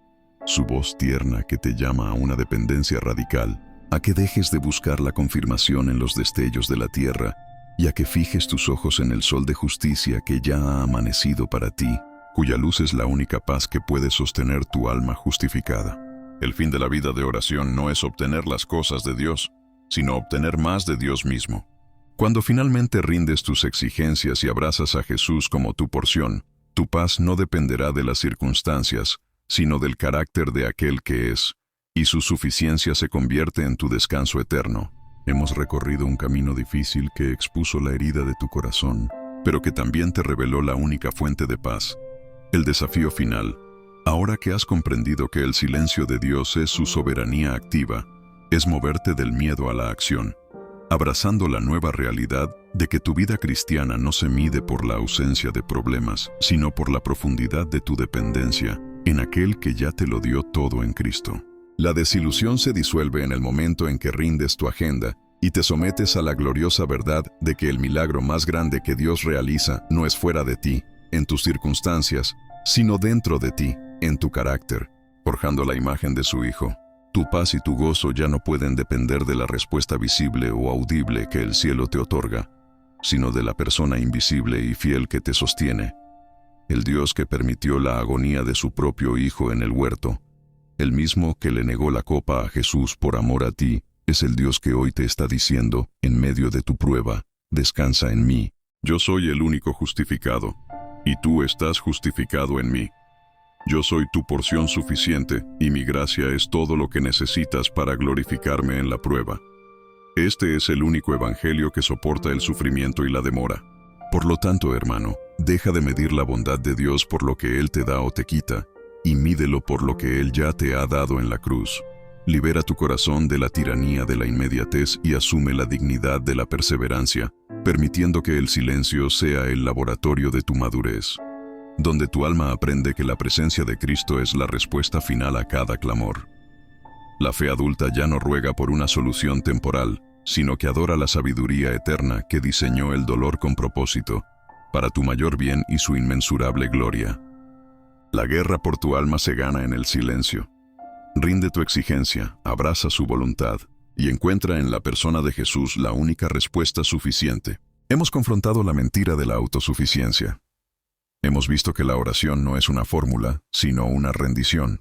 su voz tierna que te llama a una dependencia radical, a que dejes de buscar la confirmación en los destellos de la tierra y a que fijes tus ojos en el sol de justicia que ya ha amanecido para ti, cuya luz es la única paz que puede sostener tu alma justificada. El fin de la vida de oración no es obtener las cosas de Dios, sino obtener más de Dios mismo. Cuando finalmente rindes tus exigencias y abrazas a Jesús como tu porción, tu paz no dependerá de las circunstancias, sino del carácter de aquel que es, y su suficiencia se convierte en tu descanso eterno. Hemos recorrido un camino difícil que expuso la herida de tu corazón, pero que también te reveló la única fuente de paz. El desafío final, ahora que has comprendido que el silencio de Dios es su soberanía activa, es moverte del miedo a la acción, abrazando la nueva realidad de que tu vida cristiana no se mide por la ausencia de problemas, sino por la profundidad de tu dependencia en aquel que ya te lo dio todo en Cristo. La desilusión se disuelve en el momento en que rindes tu agenda y te sometes a la gloriosa verdad de que el milagro más grande que Dios realiza no es fuera de ti, en tus circunstancias, sino dentro de ti, en tu carácter, forjando la imagen de su Hijo. Tu paz y tu gozo ya no pueden depender de la respuesta visible o audible que el cielo te otorga, sino de la persona invisible y fiel que te sostiene. El Dios que permitió la agonía de su propio Hijo en el huerto, el mismo que le negó la copa a Jesús por amor a ti, es el Dios que hoy te está diciendo, en medio de tu prueba: descansa en mí. Yo soy el único justificado, y tú estás justificado en mí. Yo soy tu porción suficiente, y mi gracia es todo lo que necesitas para glorificarme en la prueba. Este es el único evangelio que soporta el sufrimiento y la demora. Por lo tanto, hermano, deja de medir la bondad de Dios por lo que Él te da o te quita, y mídelo por lo que Él ya te ha dado en la cruz. Libera tu corazón de la tiranía de la inmediatez y asume la dignidad de la perseverancia, permitiendo que el silencio sea el laboratorio de tu madurez, donde tu alma aprende que la presencia de Cristo es la respuesta final a cada clamor. La fe adulta ya no ruega por una solución temporal, sino que adora la sabiduría eterna que diseñó el dolor con propósito, para tu mayor bien y su inmensurable gloria. La guerra por tu alma se gana en el silencio. Rinde tu exigencia, abraza su voluntad y encuentra en la persona de Jesús la única respuesta suficiente. Hemos confrontado la mentira de la autosuficiencia. Hemos visto que la oración no es una fórmula, sino una rendición.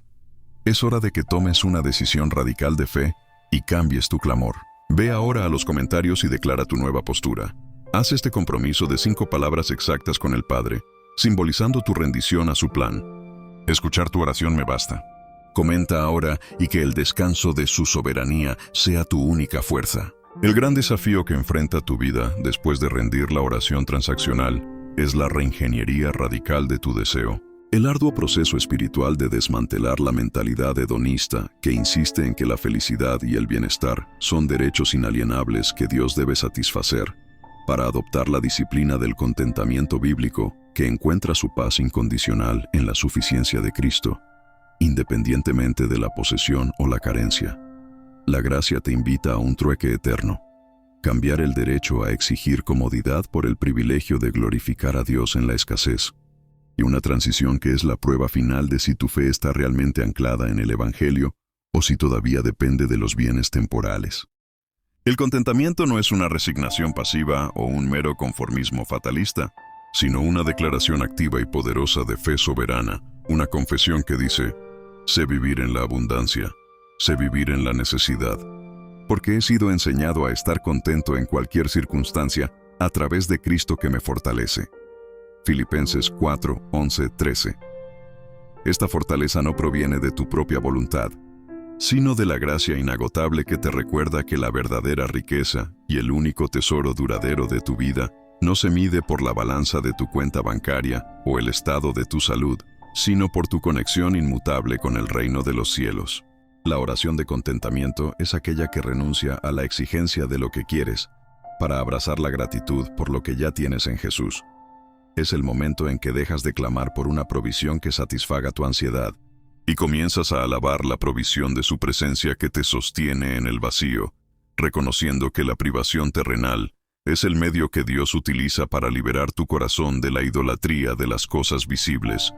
Es hora de que tomes una decisión radical de fe y cambies tu clamor. Ve ahora a los comentarios y declara tu nueva postura. Haz este compromiso de 5 palabras exactas con el Padre, simbolizando tu rendición a su plan. Escuchar tu oración me basta. Comenta ahora y que el descanso de su soberanía sea tu única fuerza. El gran desafío que enfrenta tu vida después de rendir la oración transaccional es la reingeniería radical de tu deseo. El arduo proceso espiritual de desmantelar la mentalidad hedonista que insiste en que la felicidad y el bienestar son derechos inalienables que Dios debe satisfacer, para adoptar la disciplina del contentamiento bíblico que encuentra su paz incondicional en la suficiencia de Cristo, independientemente de la posesión o la carencia. La gracia te invita a un trueque eterno: cambiar el derecho a exigir comodidad por el privilegio de glorificar a Dios en la escasez, y una transición que es la prueba final de si tu fe está realmente anclada en el Evangelio o si todavía depende de los bienes temporales. El contentamiento no es una resignación pasiva o un mero conformismo fatalista, sino una declaración activa y poderosa de fe soberana, una confesión que dice: sé vivir en la abundancia, sé vivir en la necesidad, porque he sido enseñado a estar contento en cualquier circunstancia a través de Cristo que me fortalece. Filipenses 4, 11, 13. Esta fortaleza no proviene de tu propia voluntad, sino de la gracia inagotable que te recuerda que la verdadera riqueza y el único tesoro duradero de tu vida no se mide por la balanza de tu cuenta bancaria o el estado de tu salud, sino por tu conexión inmutable con el reino de los cielos. La oración de contentamiento es aquella que renuncia a la exigencia de lo que quieres para abrazar la gratitud por lo que ya tienes en Jesús. Es el momento en que dejas de clamar por una provisión que satisfaga tu ansiedad y comienzas a alabar la provisión de su presencia que te sostiene en el vacío, reconociendo que la privación terrenal es el medio que Dios utiliza para liberar tu corazón de la idolatría de las cosas visibles,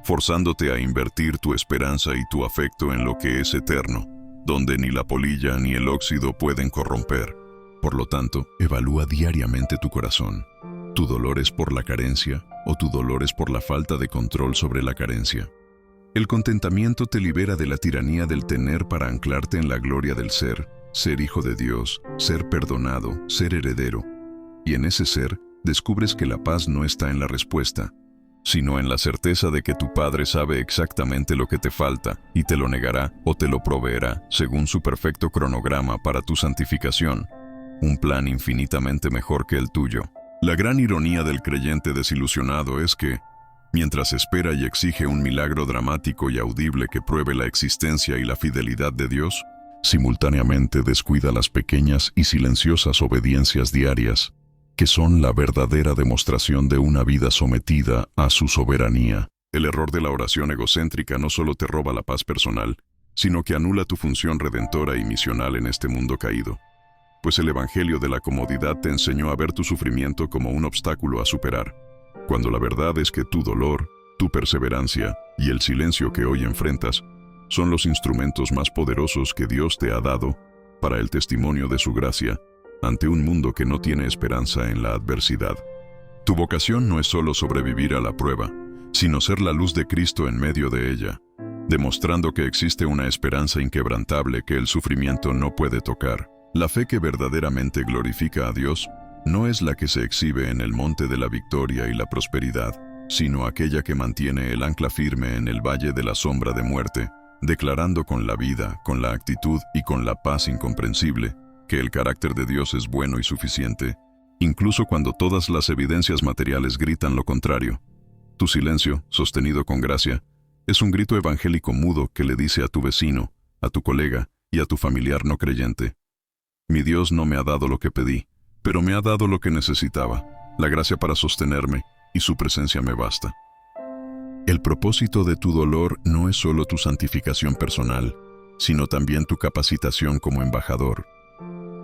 forzándote a invertir tu esperanza y tu afecto en lo que es eterno, donde ni la polilla ni el óxido pueden corromper. Por lo tanto, evalúa diariamente tu corazón. ¿Tu dolor es por la carencia o tu dolor es por la falta de control sobre la carencia? El contentamiento te libera de la tiranía del tener para anclarte en la gloria del ser hijo de Dios, ser perdonado, ser heredero. Y en ese ser, descubres que la paz no está en la respuesta, sino en la certeza de que tu Padre sabe exactamente lo que te falta y te lo negará o te lo proveerá según su perfecto cronograma para tu santificación, un plan infinitamente mejor que el tuyo. La gran ironía del creyente desilusionado es que, mientras espera y exige un milagro dramático y audible que pruebe la existencia y la fidelidad de Dios, simultáneamente descuida las pequeñas y silenciosas obediencias diarias, que son la verdadera demostración de una vida sometida a su soberanía. El error de la oración egocéntrica no solo te roba la paz personal, sino que anula tu función redentora y misional en este mundo caído. Pues el evangelio de la comodidad te enseñó a ver tu sufrimiento como un obstáculo a superar, cuando la verdad es que tu dolor, tu perseverancia y el silencio que hoy enfrentas son los instrumentos más poderosos que Dios te ha dado para el testimonio de su gracia ante un mundo que no tiene esperanza en la adversidad. Tu vocación no es solo sobrevivir a la prueba, sino ser la luz de Cristo en medio de ella, demostrando que existe una esperanza inquebrantable que el sufrimiento no puede tocar. La fe que verdaderamente glorifica a Dios no es la que se exhibe en el monte de la victoria y la prosperidad, sino aquella que mantiene el ancla firme en el valle de la sombra de muerte, declarando con la vida, con la actitud y con la paz incomprensible que el carácter de Dios es bueno y suficiente, incluso cuando todas las evidencias materiales gritan lo contrario. Tu silencio, sostenido con gracia, es un grito evangélico mudo que le dice a tu vecino, a tu colega y a tu familiar no creyente: mi Dios no me ha dado lo que pedí, pero me ha dado lo que necesitaba, la gracia para sostenerme, y su presencia me basta. El propósito de tu dolor no es solo tu santificación personal, sino también tu capacitación como embajador.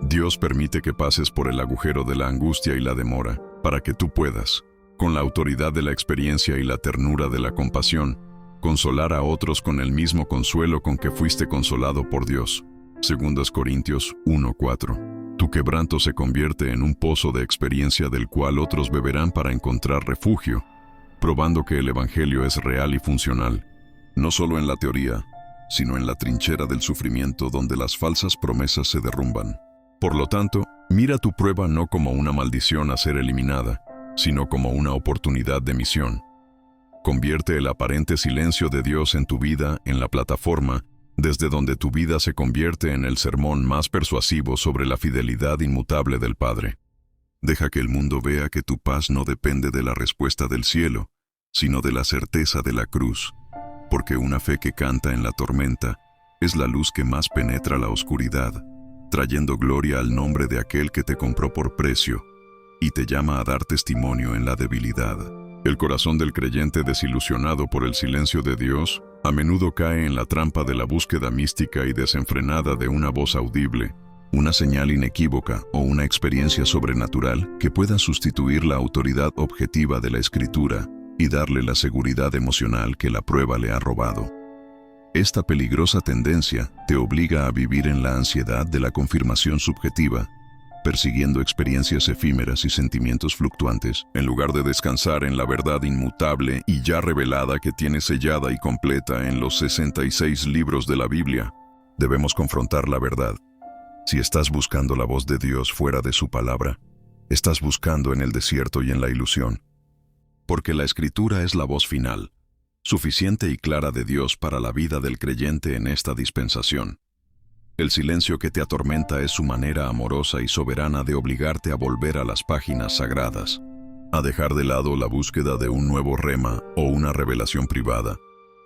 Dios permite que pases por el agujero de la angustia y la demora, para que tú puedas, con la autoridad de la experiencia y la ternura de la compasión, consolar a otros con el mismo consuelo con que fuiste consolado por Dios. 2 Corintios 1:4. Tu quebranto se convierte en un pozo de experiencia del cual otros beberán para encontrar refugio, probando que el Evangelio es real y funcional, no solo en la teoría, sino en la trinchera del sufrimiento donde las falsas promesas se derrumban. Por lo tanto, mira tu prueba no como una maldición a ser eliminada, sino como una oportunidad de misión. Convierte el aparente silencio de Dios en tu vida en la plataforma desde donde tu vida se convierte en el sermón más persuasivo sobre la fidelidad inmutable del Padre. Deja que el mundo vea que tu paz no depende de la respuesta del cielo, sino de la certeza de la cruz, porque una fe que canta en la tormenta es la luz que más penetra la oscuridad, trayendo gloria al nombre de aquel que te compró por precio y te llama a dar testimonio en la debilidad. El corazón del creyente desilusionado por el silencio de Dios a menudo cae en la trampa de la búsqueda mística y desenfrenada de una voz audible, una señal inequívoca o una experiencia sobrenatural que pueda sustituir la autoridad objetiva de la Escritura y darle la seguridad emocional que la prueba le ha robado. Esta peligrosa tendencia te obliga a vivir en la ansiedad de la confirmación subjetiva, persiguiendo experiencias efímeras y sentimientos fluctuantes, en lugar de descansar en la verdad inmutable y ya revelada que tienes sellada y completa en los 66 libros de la Biblia. Debemos confrontar la verdad. Si estás buscando la voz de Dios fuera de su palabra, estás buscando en el desierto y en la ilusión. Porque la Escritura es la voz final, suficiente y clara de Dios para la vida del creyente en esta dispensación. El silencio que te atormenta es su manera amorosa y soberana de obligarte a volver a las páginas sagradas, a dejar de lado la búsqueda de un nuevo rema o una revelación privada,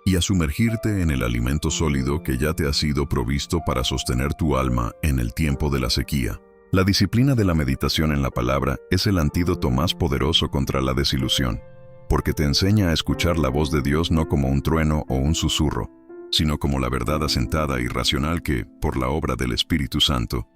y a sumergirte en el alimento sólido que ya te ha sido provisto para sostener tu alma en el tiempo de la sequía. La disciplina de la meditación en la palabra es el antídoto más poderoso contra la desilusión, porque te enseña a escuchar la voz de Dios no como un trueno o un susurro, sino como la verdad asentada y racional que, por la obra del Espíritu Santo,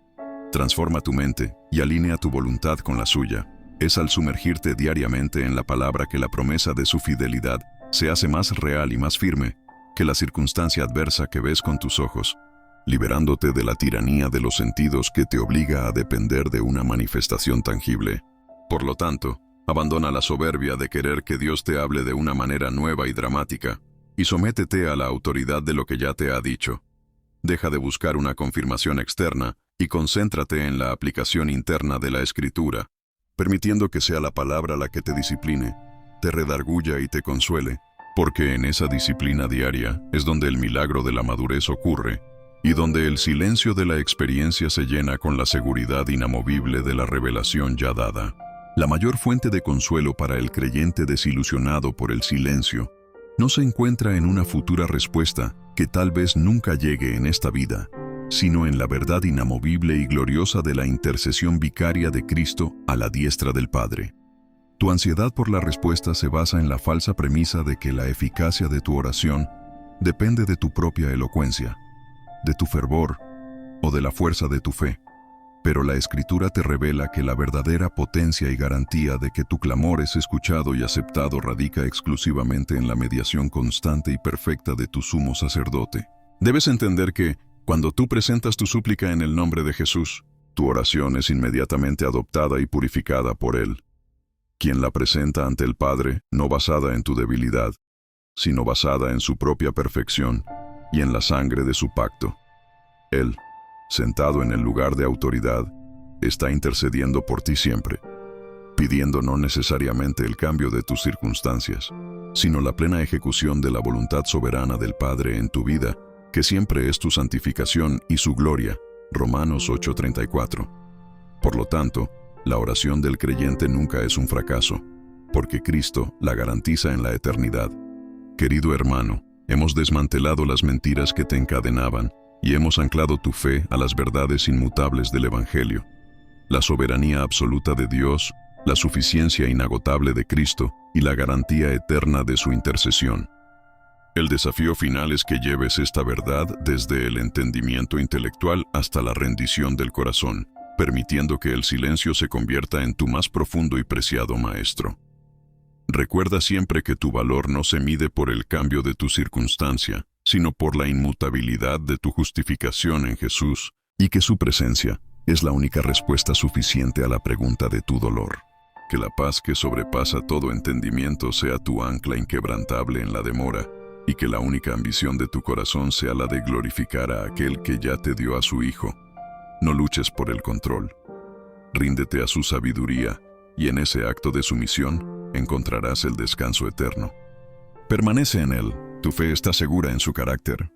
transforma tu mente y alinea tu voluntad con la suya. Es al sumergirte diariamente en la palabra que la promesa de su fidelidad se hace más real y más firme que la circunstancia adversa que ves con tus ojos, liberándote de la tiranía de los sentidos que te obliga a depender de una manifestación tangible. Por lo tanto, abandona la soberbia de querer que Dios te hable de una manera nueva y dramática, y sométete a la autoridad de lo que ya te ha dicho. Deja de buscar una confirmación externa y concéntrate en la aplicación interna de la Escritura, permitiendo que sea la palabra la que te discipline, te redarguya y te consuele, porque en esa disciplina diaria es donde el milagro de la madurez ocurre y donde el silencio de la experiencia se llena con la seguridad inamovible de la revelación ya dada. La mayor fuente de consuelo para el creyente desilusionado por el silencio no se encuentra en una futura respuesta que tal vez nunca llegue en esta vida, sino en la verdad inamovible y gloriosa de la intercesión vicaria de Cristo a la diestra del Padre. Tu ansiedad por la respuesta se basa en la falsa premisa de que la eficacia de tu oración depende de tu propia elocuencia, de tu fervor o de la fuerza de tu fe. Pero la Escritura te revela que la verdadera potencia y garantía de que tu clamor es escuchado y aceptado radica exclusivamente en la mediación constante y perfecta de tu sumo sacerdote. Debes entender que, cuando tú presentas tu súplica en el nombre de Jesús, tu oración es inmediatamente adoptada y purificada por Él, quien la presenta ante el Padre no basada en tu debilidad, sino basada en su propia perfección y en la sangre de su pacto. Él, sentado en el lugar de autoridad, está intercediendo por ti siempre, pidiendo no necesariamente el cambio de tus circunstancias, sino la plena ejecución de la voluntad soberana del Padre en tu vida, que siempre es tu santificación y su gloria. Romanos 8:34. Por lo tanto, la oración del creyente nunca es un fracaso, porque Cristo la garantiza en la eternidad. Querido hermano, hemos desmantelado las mentiras que te encadenaban y hemos anclado tu fe a las verdades inmutables del Evangelio, la soberanía absoluta de Dios, la suficiencia inagotable de Cristo y la garantía eterna de su intercesión. El desafío final es que lleves esta verdad desde el entendimiento intelectual hasta la rendición del corazón, permitiendo que el silencio se convierta en tu más profundo y preciado maestro. Recuerda siempre que tu valor no se mide por el cambio de tu circunstancia, sino por la inmutabilidad de tu justificación en Jesús, y que su presencia es la única respuesta suficiente a la pregunta de tu dolor. Que la paz que sobrepasa todo entendimiento sea tu ancla inquebrantable en la demora, y que la única ambición de tu corazón sea la de glorificar a aquel que ya te dio a su Hijo. No luches por el control. Ríndete a su sabiduría, y en ese acto de sumisión encontrarás el descanso eterno. Permanece en él, tu fe está segura en su carácter,